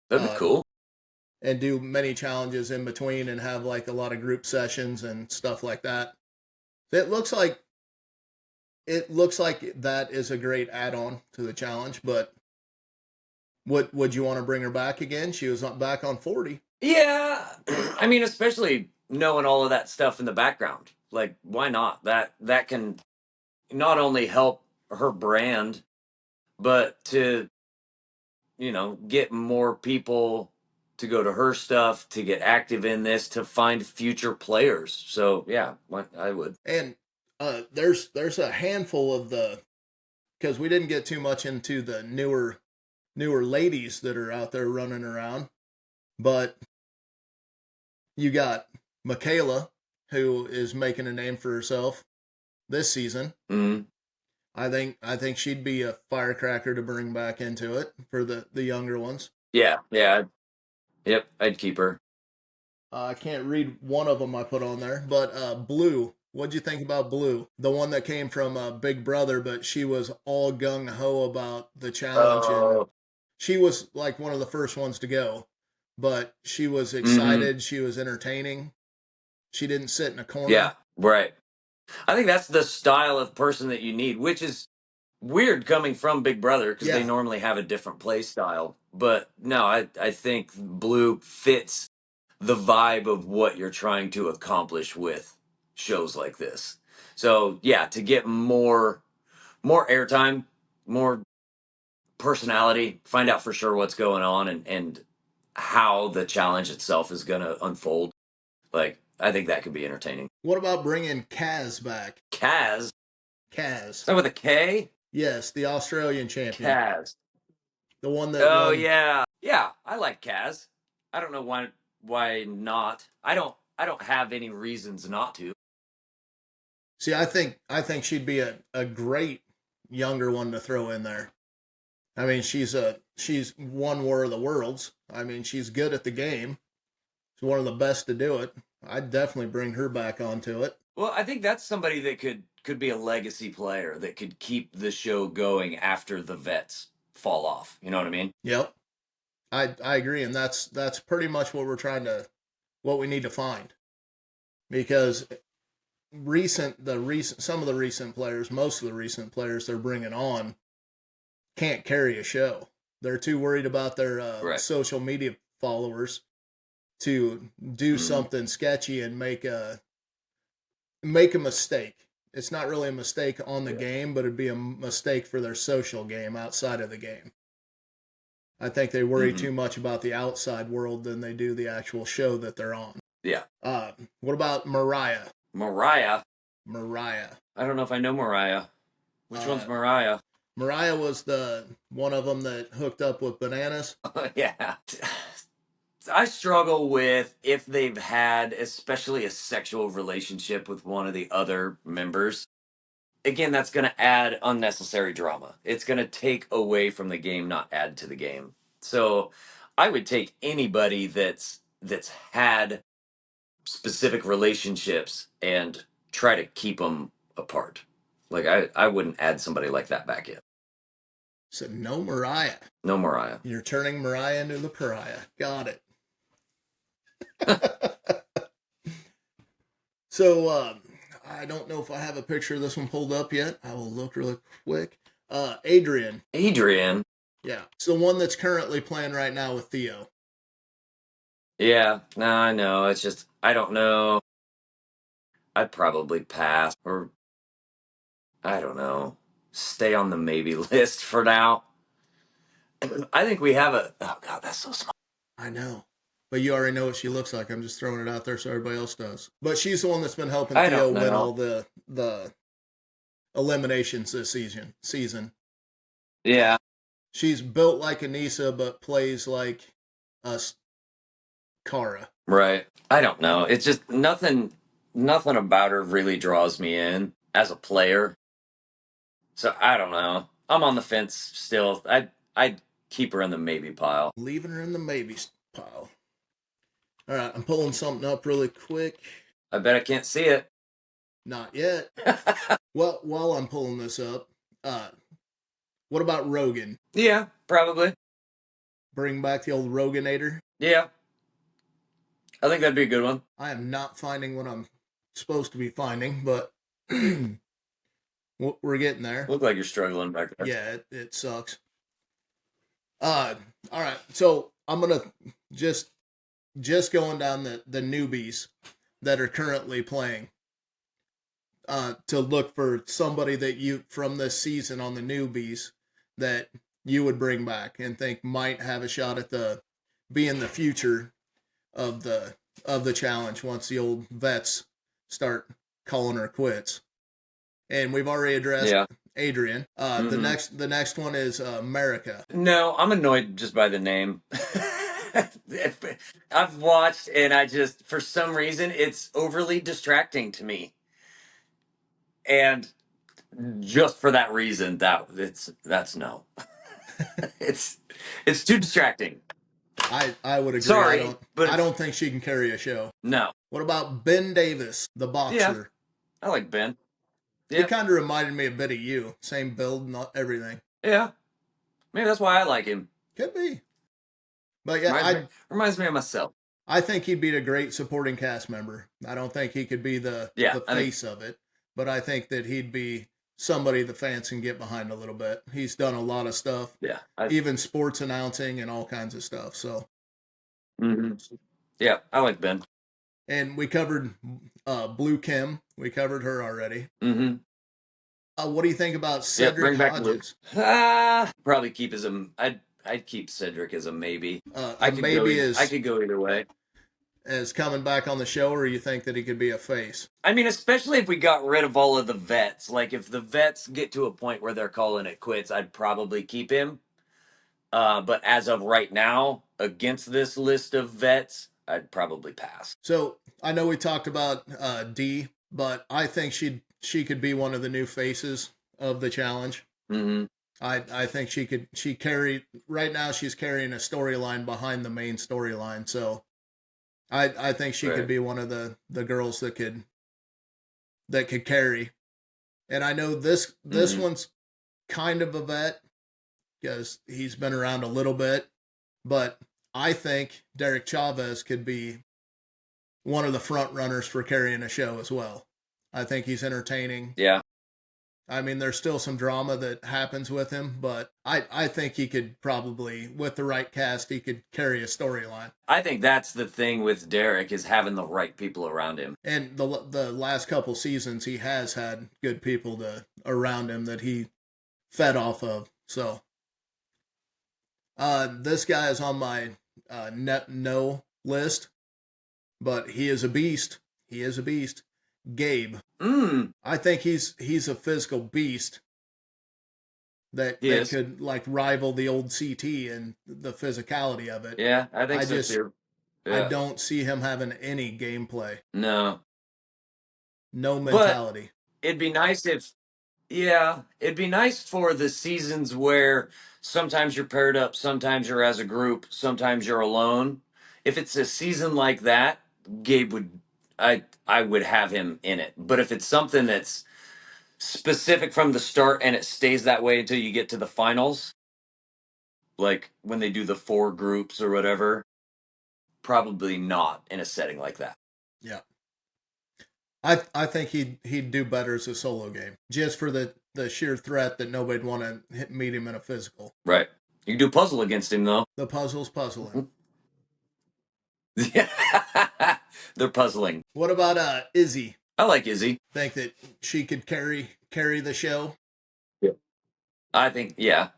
That'd be cool. And do many challenges in between and have like a lot of group sessions and stuff like that. It looks like that is a great add-on to the challenge, but would you want to bring her back again? She was back on 40. Yeah, I mean, especially knowing all of that stuff in the background. Like, why not? That can not only help her brand, but to, get more people to go to her stuff, to get active in this, to find future players. So yeah, I would. And there's a handful of because we didn't get too much into the newer ladies that are out there running around, but you got Michaela, who is making a name for herself this season. Mm-hmm. I think she'd be a firecracker to bring back into it for the younger ones. Yeah, yep, I'd keep her. I can't read one of them I put on there, but Blue. What'd you think about Blue? The one that came from Big Brother, but she was all gung ho about the challenge, and Oh, she was like one of the first ones to go. But she was mm-hmm. excited. She was entertaining. She didn't sit in a Yeah, corner. right. I think that's the style of person that you need, which is weird coming from Big Brother because they Yeah. normally have a different play style. But no, I think Blue fits the vibe of what you're trying to accomplish with shows like this. So yeah, to get more airtime, more personality, find out for sure what's going on and how the challenge itself is going to unfold. Like I think that could be entertaining. What about bringing Kaz back? Kaz, is Kaz. that with a K? Yes, the Australian champion. Kaz. The one that Oh won. yeah, yeah. I like Kaz. I don't know why not. I don't have any reasons not to. See, I think she'd be a great younger one to throw in there. I mean, she's won War of the Worlds. I mean, she's good at the game. She's one of the best to do it. I'd definitely bring her back onto it. Well, I think that's somebody that could be a legacy player that could keep the show going after the vets fall off. You know what I mean? Yep. I agree, and that's pretty much what we're trying to what we need to find. Because some of the recent players, most of the recent players they're bringing on can't carry a show. They're too worried about their Right. social media followers to do Mm-hmm. something sketchy and make a mistake. It's not really a mistake on the Yeah. game, but it'd be a mistake for their social game outside of the game. I think they worry Mm-hmm. too much about the outside world than they do the actual show that they're on. Yeah. What about Mariah? Mariah. Mariah. I don't know if I know Mariah. Which one's Uh, Mariah? Mariah was the one of them that hooked up with Bananas. Yeah. I struggle with if they've had, especially a sexual relationship with one of the other members. Again, that's going to add unnecessary drama. It's going to take away from the game, not add to the game. So, I would take anybody that's had specific relationships and try to keep them apart. Like I wouldn't add somebody like that back in. Said no Mariah. No Mariah. You're turning Mariah into the pariah. Got it. So I don't know if I have a picture of this one pulled up yet. I will look really quick. Adrian. Adrian. Yeah. It's the one that's currently playing right now with Theo. Yeah, no, I know. It's just I don't know. I'd probably pass or I don't know. Stay on the maybe list for now. I think we have a oh god, that's so small. I know. But you already know what she looks like. I'm just throwing it out there so everybody else does. But she's the one that's been helping I Theo don't win know. all the eliminations this season. Yeah. She's built like Anissa, but plays like us, Kara. Right. I don't know. It's just nothing about her really draws me in as a player. So I don't know. I'm on the fence still. I'd keep her in the maybe pile. Leaving her in the maybe pile. All right, I'm pulling something up really quick. I bet I can't see it. Not yet. Well, while I'm pulling this up, what about Rogan? Yeah, probably. Bring back the old Roganator. Yeah. I think that'd be a good one. I am not finding what I'm supposed to be finding, but we're getting there. Look like you're struggling back there. Yeah, it sucks. All right. So I'm gonna just going down the newbies that are currently playing. To look for somebody that you from this season on the newbies that you would bring back and think might have a shot at the being the future of the challenge once the old vets start calling her quits. And we've already addressed Yeah. Adrian. Mm-hmm. The next one is America. No, I'm annoyed just by the name. I've watched and I just, for some reason, it's overly distracting to me. And just for that reason, that's no. it's it's too distracting. I would agree. Sorry, but I it's don't think she can carry a show. no. What about Ben Davis, the Yeah, boxer? I like Ben. He Yeah, kind of reminded me a bit of you. Same build, not everything. yeah. Maybe that's why I like him. Could be. But yeah, Reminds me reminds me of myself. I think he'd be a great supporting cast member. I don't think he could be Yeah, the I think face of it, but I think that he'd be somebody the fans can get behind a little bit. He's done a lot of stuff, yeah. even sports announcing and all kinds of stuff. So, Mhm. Yeah, I like Ben. and we covered Blue Kim. We covered her already. Mm-hmm. What do you think about Yep, Cedric bring back Luke. Hodges? Probably keep as a. I'd keep Cedric as a maybe. A maybe I is could go either way. as coming back on the show, or you think that he could be a face? I mean, especially if we got rid of all of the vets. Like if the vets get to a point where they're calling it quits, I'd probably keep him. But as of right now, against this list of vets, I'd probably pass. So I know we talked about D, but I think she could be one of the new faces of the challenge. Mm-hmm. I think she carry right now she's carrying a storyline behind the main storyline. So I think she could Right. be one of the girls that could carry. And I know this Mm-hmm. one's kind of a vet because he's been around a little bit, but I think Derek Chavez could be one of the front runners for carrying a show as well. I think he's entertaining. Yeah. I mean, there's still some drama that happens with him, but I think he could probably, with the right cast, he could carry a storyline. I think that's the thing with Derek is having the right people around him. And the last couple seasons, he has had good people around him that he fed off of. So this guy is on my no list, but he is a beast. He is a beast. Gabe. Mm. I think he's a physical beast He that is. could like rival the old CT and the physicality of it. Yeah, I think I so just too. I Yeah. don't see him having any gameplay, No. no But mentality. it'd be nice if yeah, it'd be nice for the seasons where sometimes you're paired up, sometimes you're as a group, sometimes you're alone. If it's a season like that, Gabe would I would have him in it. But if it's something that's specific from the start and it stays that way until you get to the finals, like when they do the four groups or whatever, probably not in a setting like that. Yeah, I think he'd do better as a solo game, just for the sheer threat that nobody'd want to meet him in a physical. Right. You can do puzzle against him though. The puzzle's puzzling. Yeah. They're puzzling. What about Izzy? I like Izzy. Think that she could carry the show? Yeah. Yeah,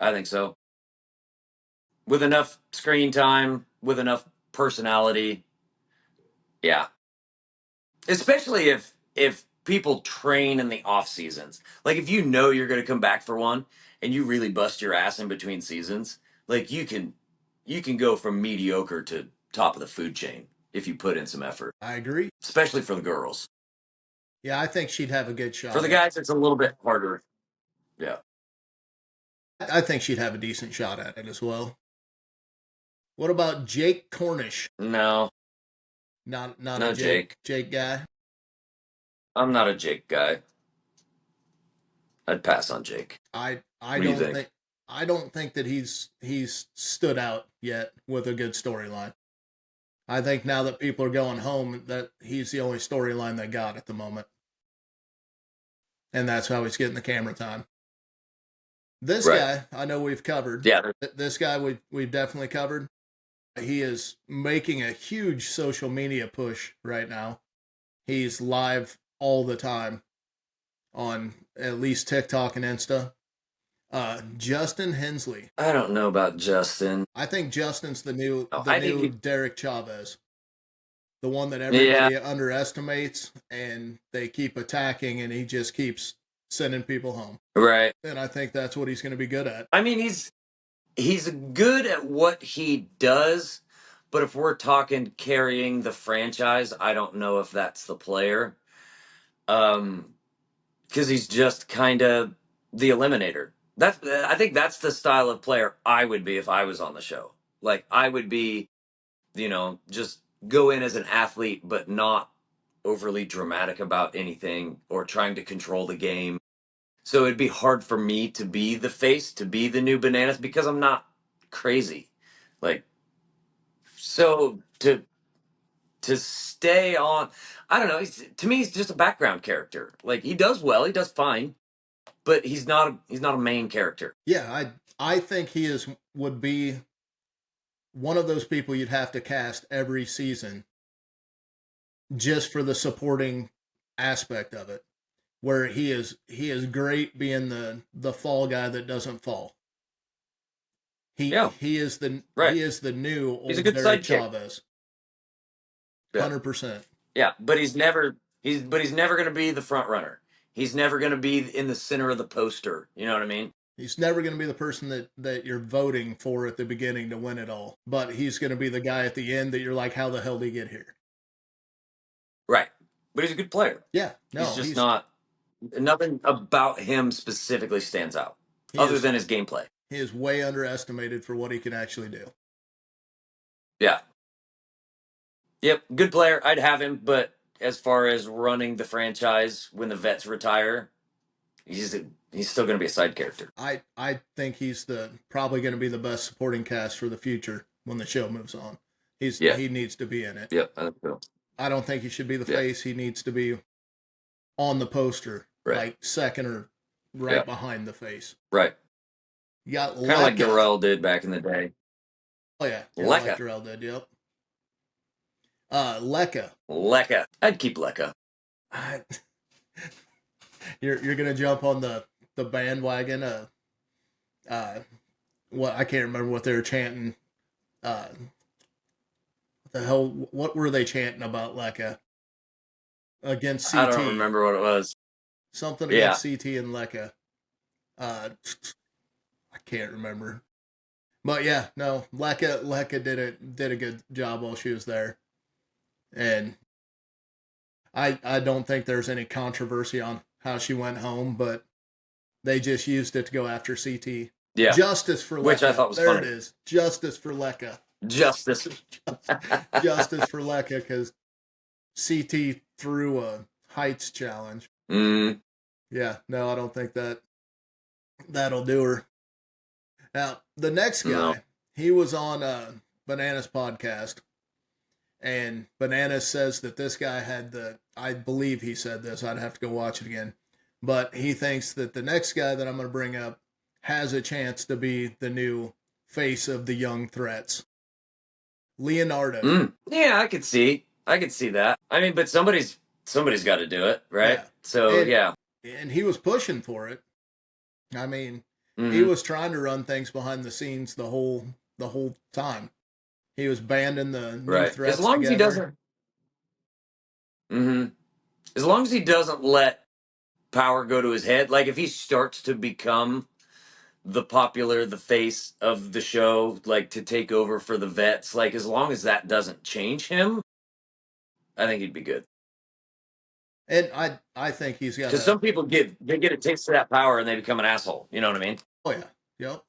I think so. With enough screen time, with enough personality. Yeah. Especially if people train in the off seasons. Like if you know you're going to come back for one and you really bust your ass in between seasons, like you can go from mediocre to top of the food chain if you put in some effort. I agree. Especially for the girls. Yeah, I think she'd have a good For shot the at it. guys it's a little bit harder. Yeah. I think she'd have a decent shot at it as well. What about Jake Cornish? No, Not a no Jake. Jake guy. I'm not a Jake guy. I'd pass on Jake. I What do you don't think? think that he's stood out yet with a good storyline. I think now that people are going home, that he's the only storyline they got at the moment, and that's how he's getting the camera time. This Right. guy, I know we've covered. Yeah. This guy we've definitely covered. He is making a huge social media push right now. He's live all the time on at least TikTok and Insta. Justin Hensley. I don't know about Justin. I think Justin's the new No, I think Derek Chavez, the one that yeah. everybody underestimates, and they keep attacking, and he just keeps sending people home. Right. And I think that's what he's going to be good at. I mean, he's good at what he does, but if we're talking carrying the franchise, I don't know if that's the player. Because he's just kind of the eliminator. That's I think that's the style of player I would be if I was on the show. Like I would be, just go in as an athlete, but not overly dramatic about anything or trying to control the game. So it'd be hard for me to be the face, to be the new Bananas because I'm not crazy. Like so to stay on, I don't know. To me, he's just a background character. Like he does well, he does fine, but he's not a main character. Yeah, I think he would be one of those people you'd have to cast every season just for the supporting aspect of it, where he is great being the fall guy that doesn't fall. He Yeah, he is the right. he is the new He's a old good Derek sidekick. Chavez. Yeah, 100%. yeah, but he's never going to be the front runner. He's never going to be in the center of the poster. You know what I mean? He's never going to be the person that you're voting for at the beginning to win it all, but he's going to be the guy at the end that you're like, how the hell did he get here? Right. But he's a good player. Yeah, He's no, just not. Nothing about him specifically stands out, he other is than his gameplay. he is way underestimated for what he can actually do. Yeah. Yep. Good player. I'd have him, but as far as running the franchise when the vets retire, he's still going to be a side character. I think he's the probably going to be the best supporting cast for the future when the show moves on. Yeah. He needs to be in it. Yep. I think so. I don't think he should be the Yeah. face. He needs to be on the poster, Right. like second or right Yeah. behind the face. Right. You got Kind of like Lecca. Darrell did back in the day. Oh yeah, Lecca. like Darrell did. Yep. Lecca. Lecca. I'd keep Lecca. I, you're gonna jump on the bandwagon. What I can't remember what they were chanting. What the hell? What were they chanting about Lecca against CT? I don't remember what it was. Something Yeah. against CT and Lecca. I can't remember. But yeah, no, Lecca did a good job while she was there, and I don't think there's any controversy on how she went home, but they just used it to go after CT. Yeah. Justice for Lecca. Which I thought was there funny. It is. Justice for Lecca. Justice. Justice for Lecca because CT threw a heights challenge. Mm. Yeah, no, I don't think that'll do her. Now, the next guy, No. he was on Bananas podcast, and Bananas says that this guy had I believe he said this, I'd have to go watch it again, but he thinks that the next guy that I'm going to bring up has a chance to be the new face of the young threats. Leonardo. Mm. Yeah, I could see that. I mean, but somebody's got to do it, right? Yeah. So, yeah. And he was pushing for it. I mean, Mm-hmm. he was trying to run things behind the scenes the whole time. He was banding the new right. threats As long together. as he doesn't. Mm-hmm. As long as he doesn't let power go to his head, like if he starts to become the face of the show, like to take over for the vets, like as long as that doesn't change him, I think he'd be good. And I think he's got Because some people get a taste of that power and they become an asshole. You know what I mean? Oh yeah, yep.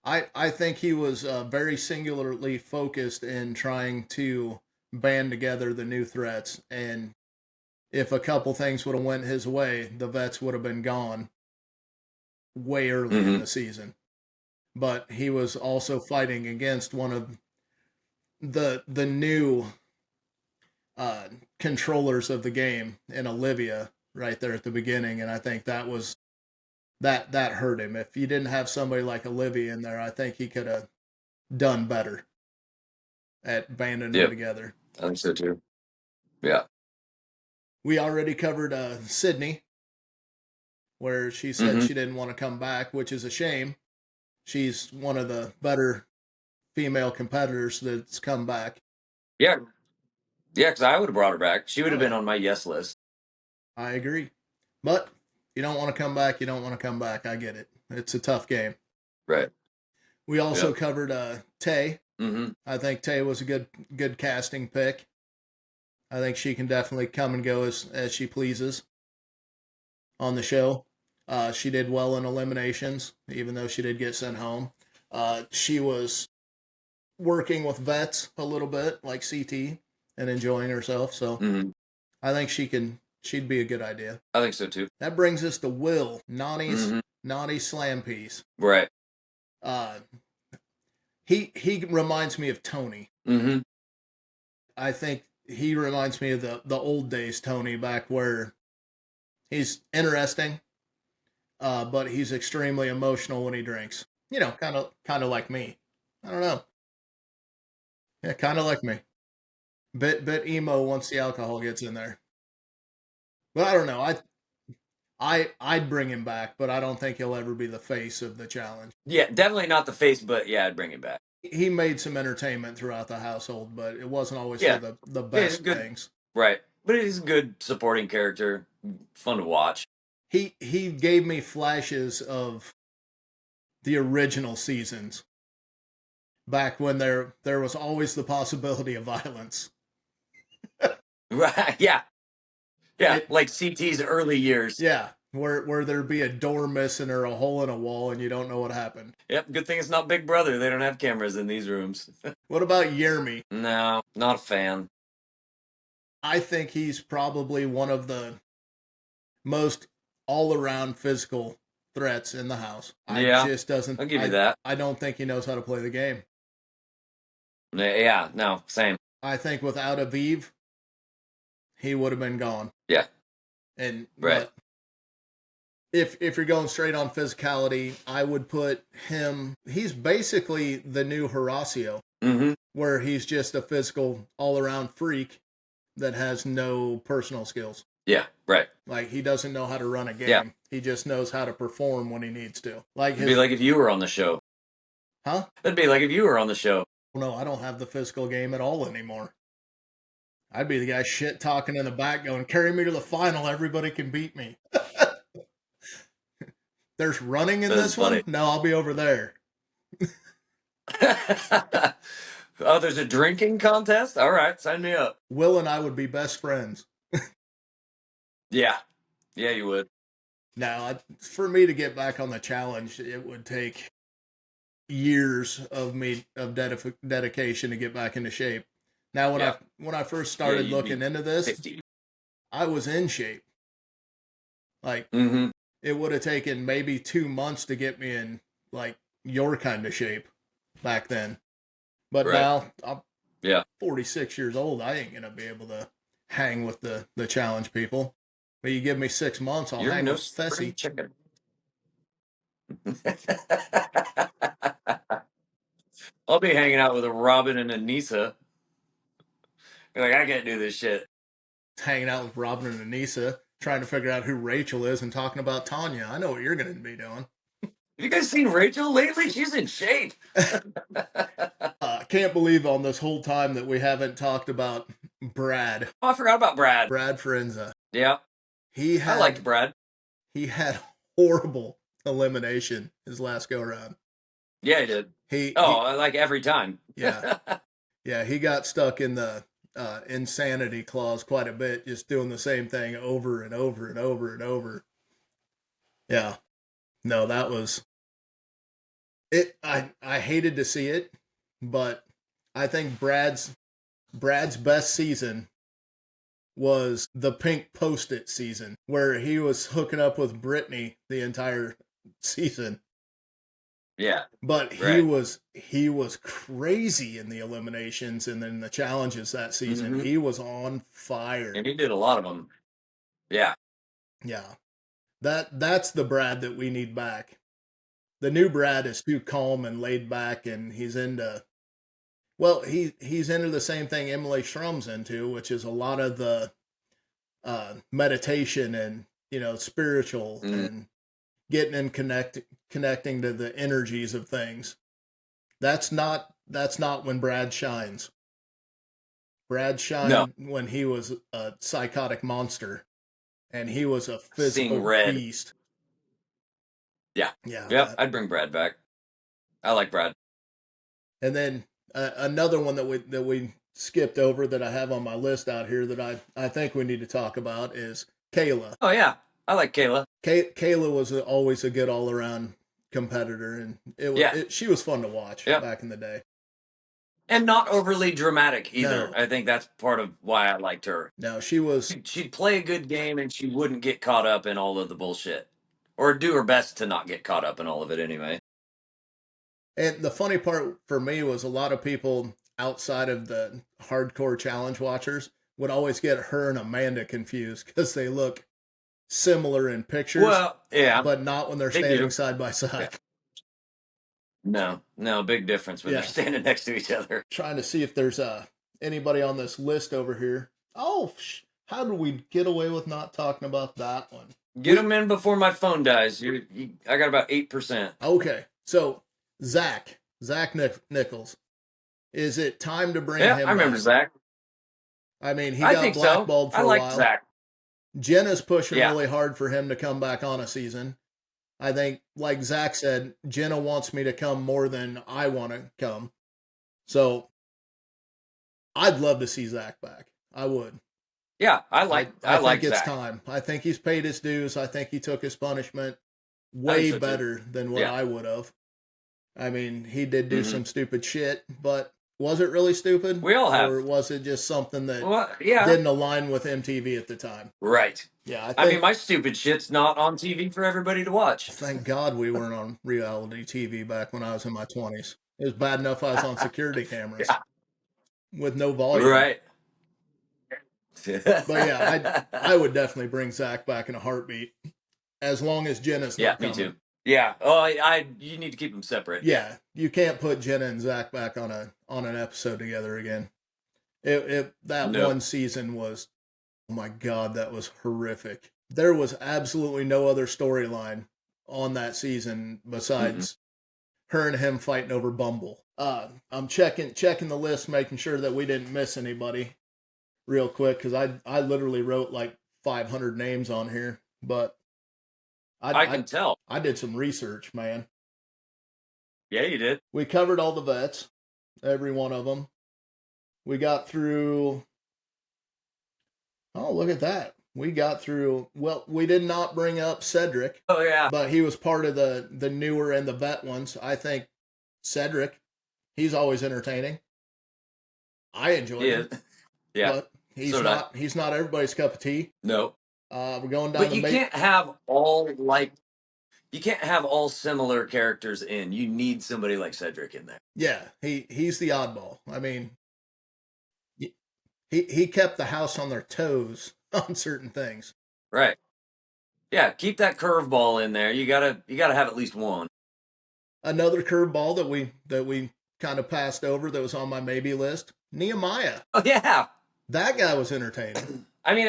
I think he was very singularly focused in trying to band together the new threats, and if a couple things would have went his way, the vets would have been gone way early in the season. But he was also fighting against one of the new controllers of the game in Olivia right there at the beginning, and I think that was that hurt him. If you didn't have somebody like Olivia in there, I think he could have done better at banding them together. I think so too. Yeah. We already covered Sydney, where she said she didn't want to come back, which is a shame. She's one of the better female competitors that's come back. Yeah. Yeah, because I would have brought her back. She would have been on my yes list. I agree. But You don't want to come back. You don't want to come back. I get it. It's a tough game. Right. We also Yep. covered Tay. Mm-hmm. I think Tay was a good casting pick. I think she can definitely come and go as she pleases on the show. She did well in eliminations, even though she did get sent home. She was working with vets a little bit, like CT, and enjoying herself. So Mm-hmm. I think she'd be a good idea. I think so too. That brings us to Will, Mm-hmm. Nani's slam piece. Right. Uh, he reminds me of Tony. Mm-hmm. I think he reminds me of the old days Tony, back where he's interesting, but he's extremely emotional when he drinks. You know, kind of like me. I don't know. Yeah, kind of like me. Bit emo once the alcohol gets in there. But I don't know. I'd bring him back, but I don't think he'll ever be the face of the challenge. Yeah, definitely not the face, but yeah, I'd bring it back. He made some entertainment throughout the household, but it wasn't always for Yeah. the Yeah, he's best good. things. Right. But he's a good supporting character. Fun to watch. He gave me flashes of the original seasons, back when there was always the possibility of violence. Right. Yeah. Yeah. It Like CT's early years. Yeah, where there'd be a door missing or a hole in a wall and you don't know what happened. Yep. Good thing it's not Big Brother. They don't have cameras in these rooms. What about Yermy? No, not a fan. I think he's probably one of the most all around physical threats in the house. I Yeah. just doesn't I'll give you that. I don't think he knows how to play the game. Yeah. No, same. I think without Aviv, he would have been gone. Yeah. And Right. but if you're going straight on physicality, I would put him. He's basically the new Horacio, Mm-hmm. where he's just a physical all around freak that has no personal skills. Yeah. Right. Like, he doesn't know how to run a game. Yeah. He just knows how to perform when he needs to. Like It'd be like if you were on the show. huh? It'd be like if you were on the show. No, I don't have the physical game at all anymore. I'd be the guy shit talking in the back going, carry me to the final, everybody can beat me. There's running in That's this funny. one? No, I'll be over there. Oh, there's a drinking contest? All right, sign me up. Will and I would be best friends. Yeah. Yeah, you would. Now, for me to get back on the challenge, it would take years of dedication to get back into shape. Now, Yeah. when I first Yeah, started you'd looking be into this, 50. I was in shape. Like, Mm-hmm. it would have taken maybe 2 months to get me in, like, your kind of shape back then. But Right. now I'm Yeah. 46 years old. I ain't gonna be able to hang with the challenge people. But you give me 6 months, I'll You're hang no with spring Fessy. chicken. I'll be hanging out with a Robin and Anissa. You're like, I can't do this shit. Hanging out with Robin and Anissa, trying to figure out who Rachel is and talking about Tanya. I know what you're gonna be doing. Have you guys seen Rachel lately? She's in shape. I can't believe on this whole time that we haven't talked about Brad. Oh, I forgot about Brad. Brad Frenza. Yeah, I liked Brad. He had horrible elimination his last go around. Yeah, he did. He Like every time. Yeah. Yeah, he got stuck in the insanity clause quite a bit, just doing the same thing over and over and over and over. Yeah. No, that was it. I hated to see it, but I think Brad's best season was the pink post-it season, where he was hooking up with Brittany the entire season. Yeah. But Right. he was crazy in the eliminations and then the challenges that season. Mhm. He was on fire. And he did a lot of them. Yeah. Yeah. That's the Brad that we need back. The new Brad is too calm and laid back, and he's into he's into the same thing Emily Schrumm's into, which is a lot of the meditation and, spiritual and getting in connecting to the energies of things. That's not when Brad shines. Brad shined when he was a psychotic monster and he was a Seeing physical red. beast. Yeah. Yeah, Yep. I'd bring Brad back. I like Brad. and then another one that we skipped over that I have on my list out here that I think we need to talk about is Kayla. Oh yeah, I like Kayla. Kayla was always a good all around competitor, and Yeah. she was fun to watch Yep. back in the day. And not overly dramatic either. No, I think that's part of why I liked her. no, she was. She'd play a good game and she wouldn't get caught up in all of the bullshit. Or do her best to not get caught up in all of it anyway. And the funny part for me was a lot of people outside of the hardcore challenge watchers would always get her and Amanda confused because they look similar in pictures, Well, yeah, but not when they're they standing do. side by Yeah. side. No, big difference when they're Yeah, standing next to each other. trying to see if there's anybody on this list over here. Oh, how did we get away with not talking about that one? Get them in before my phone dies. I got about 8%. Okay, so Zach Nichols. Is it time to bring Yeah, I him remember back? Zach. I mean, he I got think so. blackballed I for a liked while. Zach. Jenna's pushing Yeah. really hard for him to come back on a season. I think, like Zach said, Jenna wants me to come more than I want to come. So I'd love to see Zach back. I would. Yeah, I I like think it's Zach. time. I think he's paid his dues. I think he took his punishment I think way so too. better than what Yeah. I would have. I mean, he did do Mhm. some stupid shit, but was it really stupid? We all have. Or was it just something that Well, yeah. didn't align with MTV at the time? Right. Yeah, I mean, my stupid shit's not on TV for everybody to watch. thank God we weren't on reality TV back when I was in my 20s. It was bad enough I was on security cameras Yeah. with no volume. Right. But yeah, I would definitely bring Zach back in a heartbeat as long as Jenna's Yeah, not me coming. too. Yeah. Oh, you need to keep them separate. Yeah, you can't put Jenna and Zach back on an episode together again. That No. one season was, oh my God, that was horrific. There was absolutely no other storyline on that season besides her and him fighting over Bumble. I'm checking the list, making sure that we didn't miss anybody real quick because I literally wrote like 500 names on here, but I can tell. I did some research, man. Yeah, you did. We covered all the vets, every one of them. We got through. Oh, look at that. We got through. Well, we did not bring up Cedric. Oh yeah, but he was part of the newer and the vet ones. I think Cedric, he's always entertaining. I enjoy him. Yeah, But he's not everybody's cup of tea. No. We're going down But you can't have all similar characters in. You need somebody like Cedric in there. Yeah, he's the oddball. I mean, he kept the house on their toes on certain things. Right. Yeah, keep that curveball in there. You gotta have at least one. Another curveball that we kind of passed over that was on my maybe list, Nehemiah. Oh yeah. That guy was entertaining. I mean,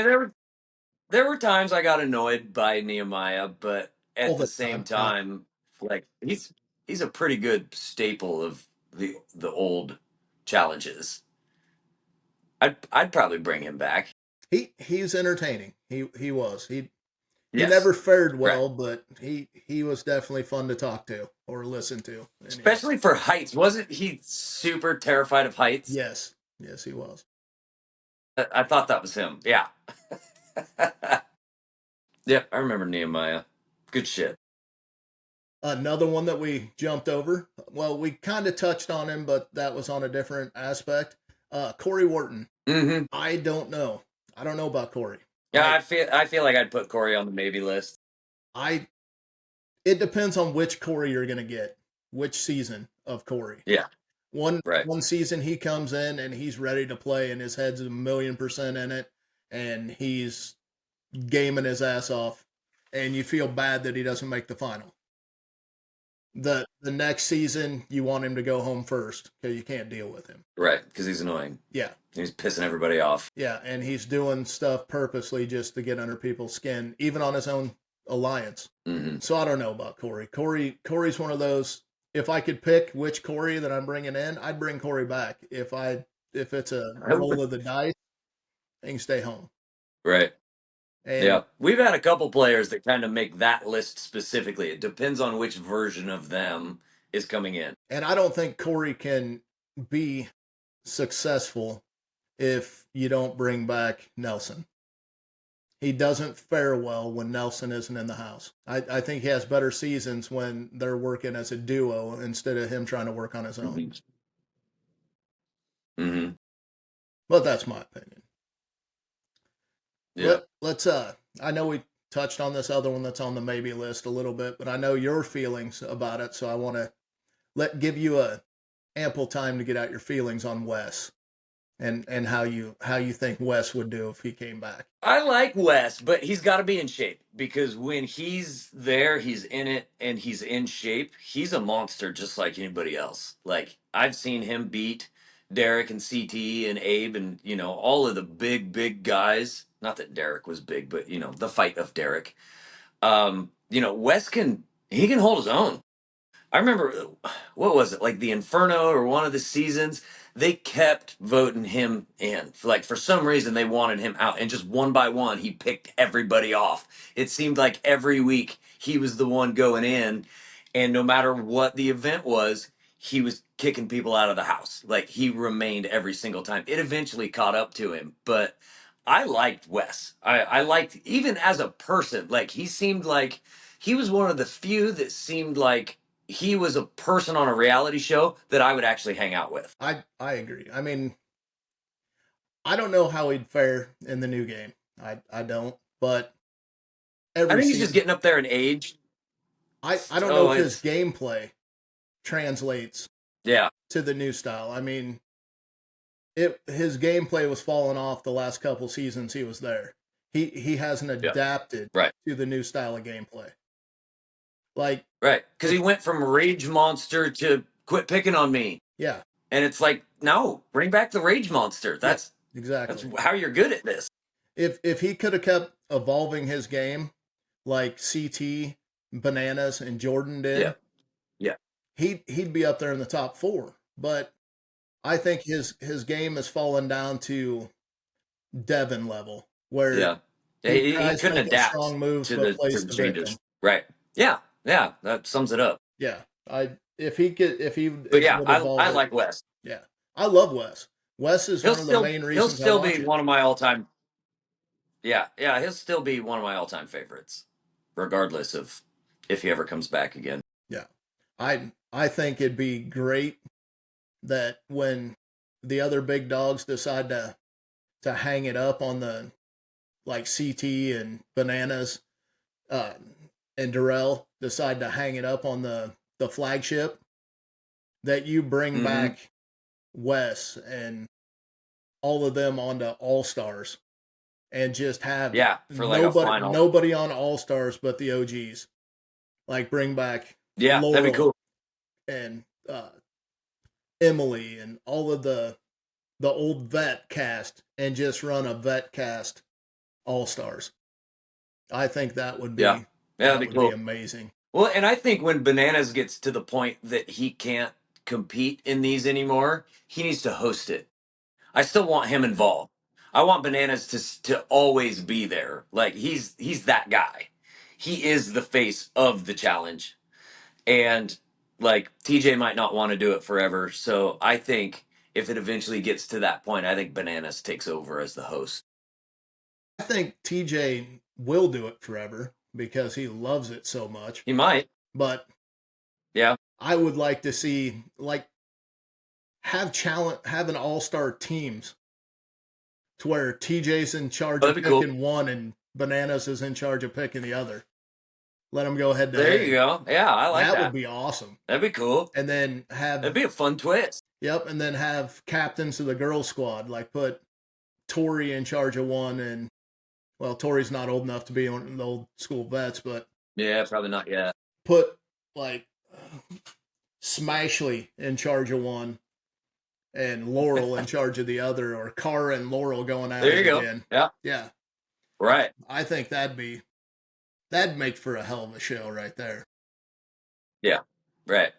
there were times I got annoyed by Nehemiah, but at the same time, like he's a pretty good staple of the old challenges. I'd probably bring him back. He's entertaining. He was. He Yes. never fared well, Right. but he was definitely fun to talk to or listen to. Anyway. Especially for heights. Wasn't he super terrified of heights? Yes, he was. I thought that was him. Yeah. Yep, I remember Nehemiah. Good shit. Another one that we jumped over. Well, we kind of touched on him, but that was on a different aspect. Corey Wharton. Mm-hmm. I don't know. I don't know about Corey. Yeah, I feel like I'd put Corey on the maybe list. It depends on which Corey you're gonna get, which season of Corey. Yeah. One season he comes in and he's ready to play and his head's 1,000,000% in it and he's gaming his ass off and you feel bad that he doesn't make the final. The next season you want him to go home first because you can't deal with him. Right, because he's annoying. Yeah. He's pissing everybody off. Yeah, and he's doing stuff purposely just to get under people's skin, even on his own alliance. Mm-hmm. So I don't know about Corey. Corey's one of those. If I could pick which Corey that I'm bringing in, I'd bring Corey back. If it's a roll of the dice, he can stay home. Right. And Yeah, we've had a couple players that kind of make that list specifically. It depends on which version of them is coming in. I don't think Corey can be successful if you don't bring back Nelson. He doesn't fare well when Nelson isn't in the house. I think he has better seasons when they're working as a duo instead of him trying to work on his own. Mm-hmm. But that's my opinion. Yeah. Let's I know we touched on this other one that's on the maybe list a little bit, but I know your feelings about it, so I want to give you a ample time to get out your feelings on Wes and how you think Wes would do if he came back. I like Wes, but he's got to be in shape because when he's there, he's in it and he's in shape. He's a monster just like anybody else. Like I've seen him beat Derek and CT and Abe and all of the big guys. Not that Derek was big, but the fight of Derek. Wes can hold his own. I remember, what was it, like the Inferno or one of the seasons? They kept voting him in. Like for some reason, they wanted him out, and just one by one, he picked everybody off. It seemed like every week he was the one going in, and no matter what the event was, he was kicking people out of the house. Like he remained every single time. It eventually caught up to him, but I liked Wes. I liked even as a person. Like he seemed like he was one of the few that seemed like he was a person on a reality show that I would actually hang out with. I agree. I mean, I don't know how he'd fare in the new game. I don't, but I every think he's just season getting up there in age. I don't know So if his it's gameplay translates yeah, to the new style. I mean, his gameplay was falling off the last couple seasons he was there. He hasn't yeah, adapted right, to the new style of gameplay. Like right. Because he if went from rage monster to quit picking on me, yeah, and it's like no, bring back the rage monster. yeah, That's exactly. how you're good at this. If he could have kept evolving his game like CT, Bananas, and Jordan Yeah, did, yeah, he'd be up there in the top four. But I think his game has fallen down to Devin level, where yeah. Yeah, he he tries couldn't making adapt strong moves to but the plays the changes. victim. Right. Yeah, yeah. That sums it up. Yeah, I if he But yeah, would I evolve it, like Wes. yeah, I love Wes. Wes is one of the main He'll reasons I still watch be it. one of my all time. Yeah, yeah, he'll still be one of my all time favorites, regardless of if he ever comes back again. Yeah, I think it'd be great that when the other big dogs decide to hang it up on the like CT and Bananas uh, and Darrell decide to hang it up on the flagship, that you bring Mm-hmm. back Wes and all of them onto All Stars and just have Yeah, for like a final. nobody on All Stars but the OGs. Like bring back Yeah, that'd be Laurel cool. and Emily and all of the old vet cast and just run a vet cast All Stars. I think Yeah, yeah, that'd be cool. amazing. Well, and I think when Bananas gets to the point that he can't compete in these anymore, he needs to host it. I still want him involved. I want Bananas to always be there. Like he's that guy. He is the face of the challenge. And like TJ might not want to do it forever. So I think if it eventually gets to that point, I think Bananas takes over as the host. I think TJ will do it forever because he loves it so much. He might. But Yeah. I would like to see like have an all-star teams to where TJ's in charge Oh, of that'd be cool. picking one and Bananas is in charge of picking the other. Let them go head to There you head. go. Yeah, I like That would that. be awesome. That'd be cool. And then That'd be a fun twist. and then have captains of the girl squad, like put Tori in charge of one and well, Tori's not old enough to be on the old school vets, but Yeah, probably not yet. put like Smashley in charge of one and Laurel in charge of the other, or Cara and Laurel going at There you it go. again. Yeah. Yeah, Right. I think that'd make for a hell of a show right there. Yeah. Right.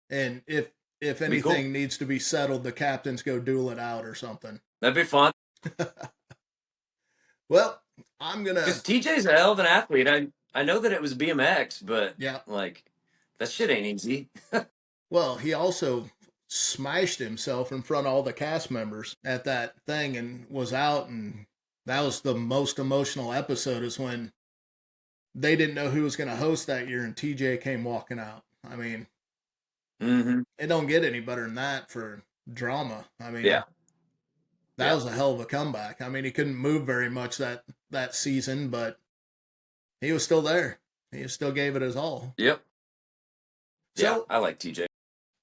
And if Be cool. anything needs to be settled, the captains go duel it out or something. That'd be fun. Well, I'm Because gonna, TJ's a hell of an athlete. I know that it was BMX, but yeah. like that shit ain't easy. Well, he also smashed himself in front of all the cast members at that thing and was out, and that was the most emotional episode. Is when they didn't know who was going to host that year, and TJ came walking out. I mean, Mm-hmm. it don't get any better than that for drama. I mean, Yeah. that was a hell of a comeback. I mean, he couldn't move very much that season, but he was still there. He still gave it his all. Yep. Yeah, So I like TJ.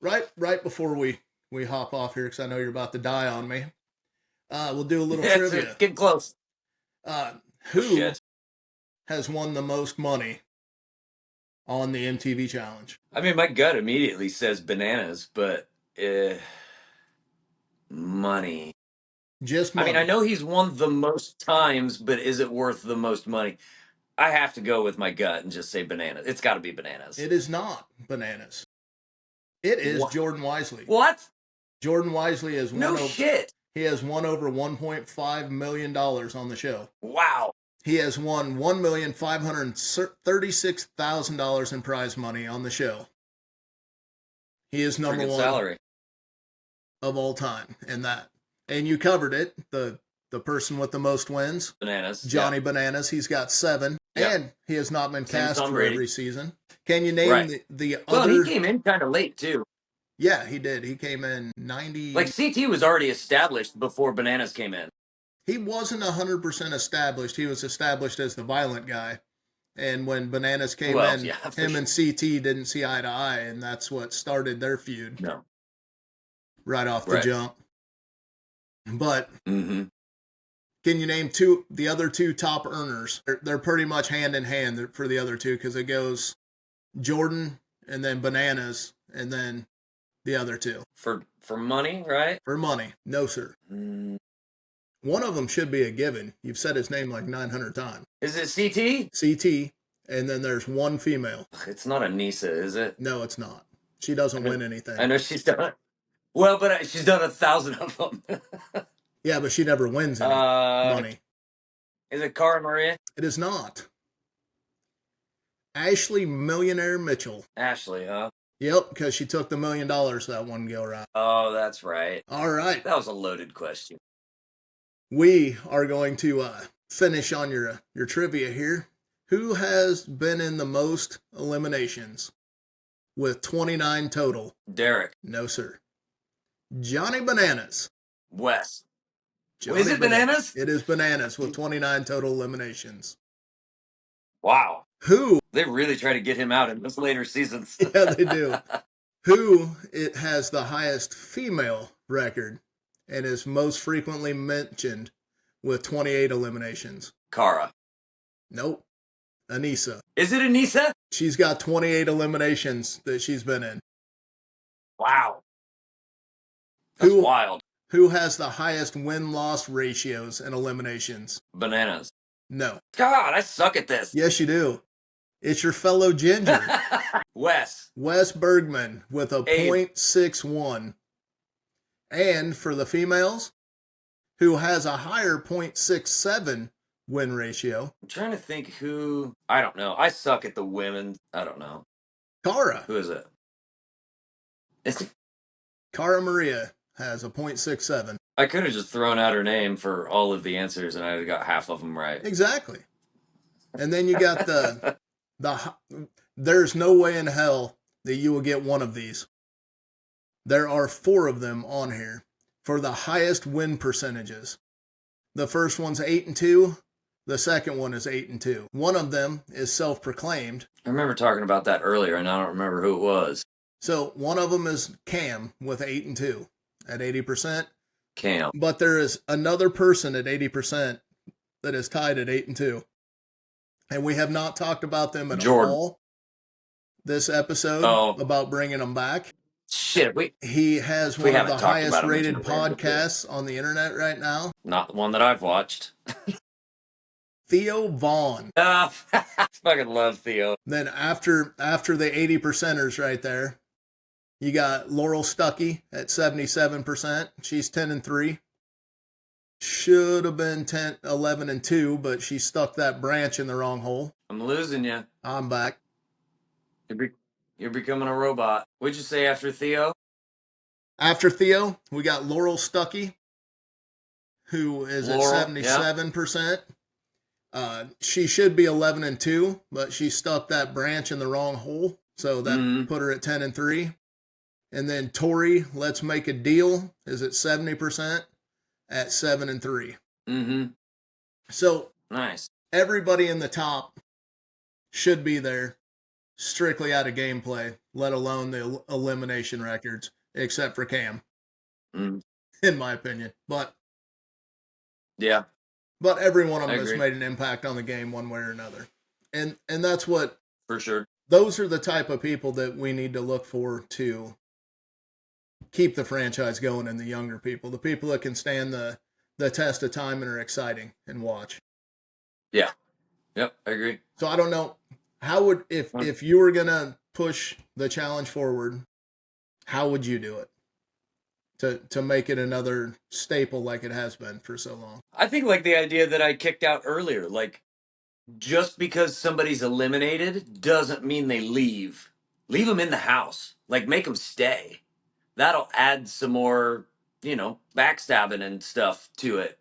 right before we hop off here, because I know you're about to die on me, we'll do a little It's trivia. getting close. Uh, Oh who shit. has won the most money on the MTV Challenge? I mean, my gut immediately says bananas, but money. Just I mean, I money. know he's won the most times, but is it worth the most money? I have to go with my gut and just say bananas. It's got to be bananas. It is not bananas. It is What? Jordan Wisely. What? Jordan Wisely has No won over. shit. He has won over $1.5 million on the show. Wow. He has won $1,536,000 in prize money on the show. He is number Freaking one salary. of all time in that. And you covered it. The person with the most wins, Bananas. Johnny Yeah. Bananas. He's got 7, Yeah. and he has not been Same as cast Tom for Brady. every season. Can you name Right. the Well, other? he came in kind of late too. Yeah, he did. He came in 90. Like CT was already established before Bananas came in. He wasn't 100% established. He was established as the violent guy. And when Bananas came Well, in, yeah, for him sure. and CT didn't see eye to eye, and that's what started their feud No. right off the Right. jump. But Mm-hmm. can you name the other two top earners? They're pretty much hand in hand for the other two, because it goes Jordan and then Bananas and then the other two. For money, right? For money. No, sir. Mm. One of them should be a given. You've said his name like 900 times. Is it CT? CT, and then there's one female. It's not Anissa, is it? No, it's not. She doesn't win anything. I know she's done it. Well, but she's done 1,000 of them. Yeah, but she never wins any money. Is it Cara Maria? It is not. Ashley Millionaire Mitchell. Ashley, huh? Yep, because she took the $1 million that one go around. Oh, that's right. All right. That was a loaded question. We are going to finish on your trivia here. Who has been in the most eliminations with 29 total? Derek. No, sir. Johnny Bananas. Wes. Johnny Is it Bananas? It is Bananas with 29 total eliminations. Wow. Who? They really try to get him out in those later seasons. Yeah, they do. Who it has the highest female record and is most frequently mentioned with 28 eliminations? Cara. Nope. Anissa. Is it Anissa? She's got 28 eliminations that she's been in. Wow. That's Who, wild. Who has the highest win-loss ratios and eliminations? Bananas. No. God, I suck at this. Yes, you do. It's your fellow ginger. Wes. Wes Bergman with a Abe. .61. And for the females, who has a higher .67 win ratio? I'm trying to think who. I don't know. I suck at the women. I don't know. Cara. Who is it? It's, Cara Maria has a .67. I could have just thrown out her name for all of the answers and I'd have got half of them right. Exactly. And then you got there's no way in hell that you will get one of these. There are 4 of them on here for the highest win percentages. The first one's 8-2. The second one is 8-2. One of them is self-proclaimed. I remember talking about that earlier and I don't remember who it was. So one of them is Cam with 8-2 at 80%. Cam. But there is another person at 80% that is tied at 8-2. And we have not talked about them at all this episode about bringing them back. Shit, he has one of the highest rated podcasts on the internet right now. Not the one that I've watched. Theo Vaughn. Fucking love Theo. Then after the 80%ers right there, you got Laurel Stuckey at 77%. She's 10-3. should have been 10, 11, and 2, but she stuck that branch in the wrong hole. I'm losing you. I'm back. You're becoming a robot. What'd you say after Theo? After Theo, we got Laurel Stuckey, who is at Laurel. Yeah. 77%. She should be 11 and 2, but she stuck that branch in the wrong hole. So that Mm-hmm. put her at 10 and 3. And then Tori, Let's Make a Deal, is at 70% at 7 and 3. Mm-hmm. So Nice. everybody in the top should be there, strictly out of gameplay, let alone the elimination records, except for Cam, Mm. in my opinion. Yeah, But every one of I them has agree. made an impact on the game one way or another. And that's what For sure. those are the type of people that we need to look for to keep the franchise going, and the younger people, the people that can stand the test of time and are exciting and watch. Yeah. Yep, I agree. So I don't know how would if you were gonna push the challenge forward, how would you do it to make it another staple like it has been for so long? I think like the idea that I kicked out earlier, like just because somebody's eliminated doesn't mean they leave. Leave them in the house. Like make them stay. That'll add some more, backstabbing and stuff to it.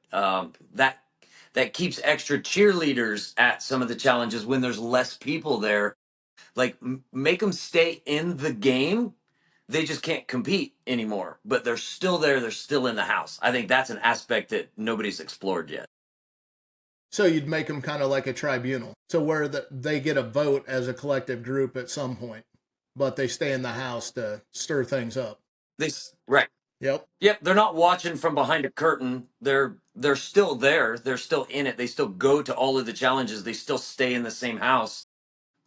That keeps extra cheerleaders at some of the challenges when there's less people there. Like make them stay in the game. They just can't compete anymore, but they're still there. They're still in the house. I think that's an aspect that nobody's explored yet. So you'd make them kind of like a tribunal, so where they get a vote as a collective group at some point, but they stay in the house to stir things up. Right. Yep. Yep, they're not watching from behind a curtain. They're still there. They're still in it. They still go to all of the challenges. They still stay in the same house,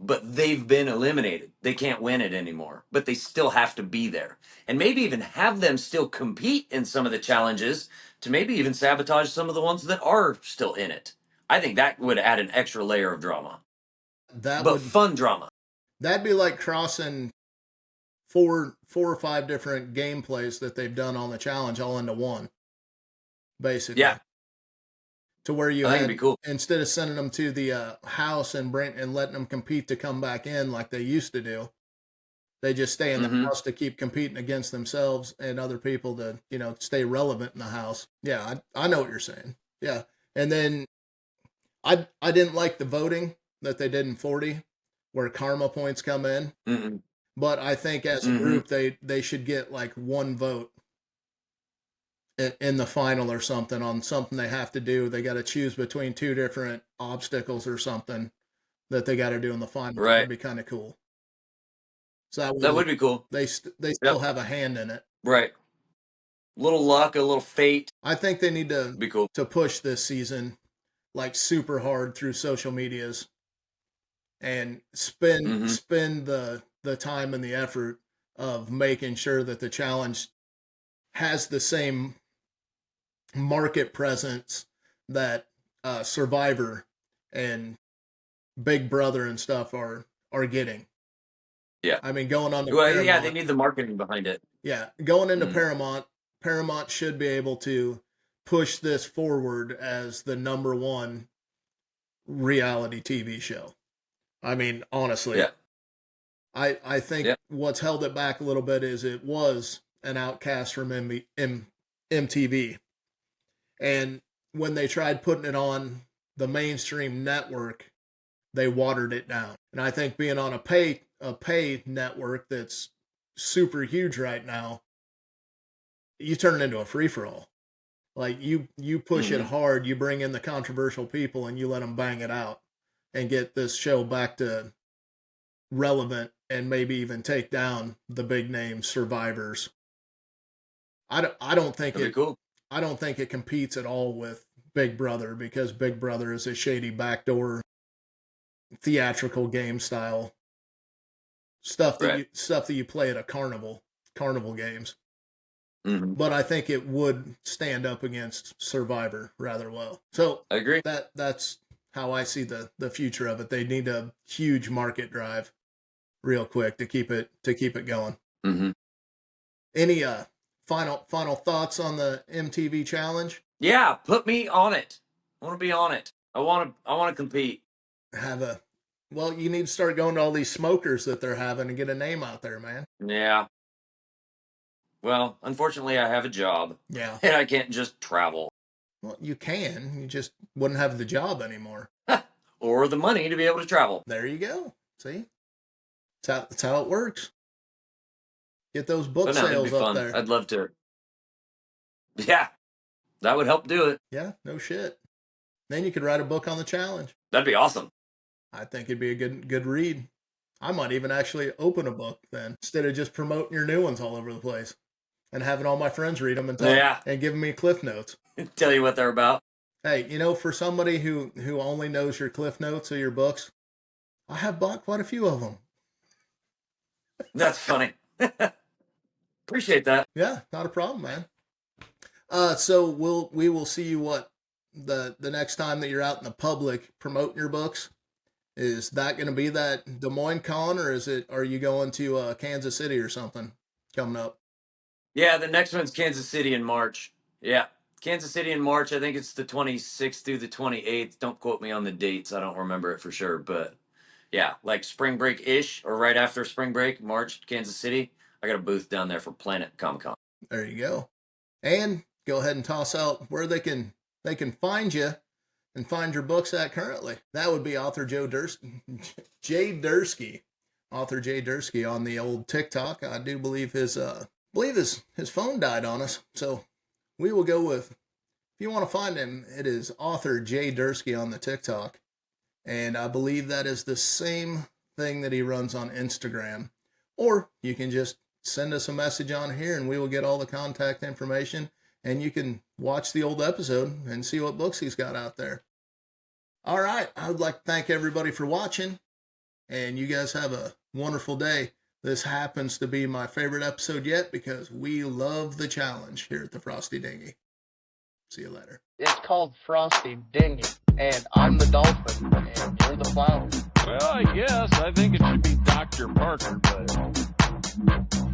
but they've been eliminated. They can't win it anymore, but they still have to be there. And maybe even have them still compete in some of the challenges to maybe even sabotage some of the ones that are still in it. I think that would add an extra layer of drama, That but would fun drama. that'd be like crossing four or five different gameplays that they've done on the challenge all into one, Yeah, basically. To where you I think it'd be had, cool. instead of sending them to the house and letting them compete to come back in like they used to do, they just stay in the Mm-hmm. house to keep competing against themselves and other people to stay relevant in the house. Yeah, I know what you're saying. Yeah, and then I didn't like the voting that they did in 40, where karma points come in. Mm-hmm. But I think as a Mm-hmm. group, they should get like one vote in the final or something on something they have to do. They got to choose between two different obstacles or something that they got to do in the final. Right. That'd be kind of cool. So that That way would be cool. they still Yep. have a hand in it. Right. Little luck, a little fate. I think they need Be cool. to push this season like super hard through social medias and Mm-hmm. spend the time and the effort of making sure that the challenge has the same market presence that Survivor and Big Brother and stuff are getting. Yeah. I mean, going on to Well, yeah, they Paramount, need the marketing behind it. yeah, going into Mm. Paramount should be able to push this forward as the number one reality TV show. I mean, honestly, Yeah. I think Yeah. what's held it back a little bit is it was an outcast from MTV. And when they tried putting it on the mainstream network, they watered it down. And I think being on a pay network that's super huge right now, you turn it into a free for all. Like you push it Mm-hmm. hard, you bring in the controversial people, and you let them bang it out, and get this show back to relevant, and maybe even take down the big name survivors. I don't think That'd be cool. I don't think it competes at all with Big Brother, because Big Brother is a shady backdoor theatrical game style Right. stuff that you play at a carnival games. Mm-hmm. But I think it would stand up against Survivor rather well. So I agree. that's how I see the future of it. They need a huge market drive real quick to keep it going. Mm-hmm. Any final thoughts on the MTV challenge? Yeah, put me on it. I want to be on it. I want to compete. Have a well, you need to start going to all these smokers that they're having and get a name out there, man. Yeah. Well, unfortunately, I have a job, Yeah. and I can't just travel Well, you can. You just wouldn't have the job anymore. or the money to be able to travel. There you go. See? That's how it works. Get those book But no, it'd be sales up fun. there. I'd love to. Yeah, that would help do it. Yeah, no shit. Then you could write a book on the challenge. That'd be awesome. I think it'd be a good read. I might even actually open a book then instead of just promoting your new ones all over the place and having all my friends read them and talk Yeah, and giving me cliff notes. tell you what they're about. Hey, you know, for somebody who only knows your cliff notes of your books, I have bought quite a few of them. That's funny. Appreciate that. Yeah, not a problem, man. So we will see you what the next time that you're out in the public promoting your books. Is that going to be that Des Moines Con, or are you going to Kansas City or something coming up? Yeah, the next one's Kansas City in March. Yeah, Kansas City in March. I think it's the 26th through the 28th. Don't quote me on the dates. I don't remember it for sure, but yeah, like spring break ish or right after spring break, March, Kansas City. I got a booth down there for Planet Comic Con. There you go. And go ahead and toss out where they can find you and find your books at currently. That would be author Jay Dursky. Author Jay Dursky on the old TikTok. I do believe his phone died on us. So we will go with, if you want to find him, it is author Jay Dursky on the TikTok. And I believe that is the same thing that he runs on Instagram. Or you can just send us a message on here and we will get all the contact information and you can watch the old episode and see what books he's got out there. All right. I would like to thank everybody for watching, and you guys have a wonderful day. This happens to be my favorite episode yet because we love the challenge here at the Frosty Dinghy. See you later. It's called Frosty Dinghy, and I'm the dolphin, and you're the flower. Well, I guess I think it should be Dr. Parker, but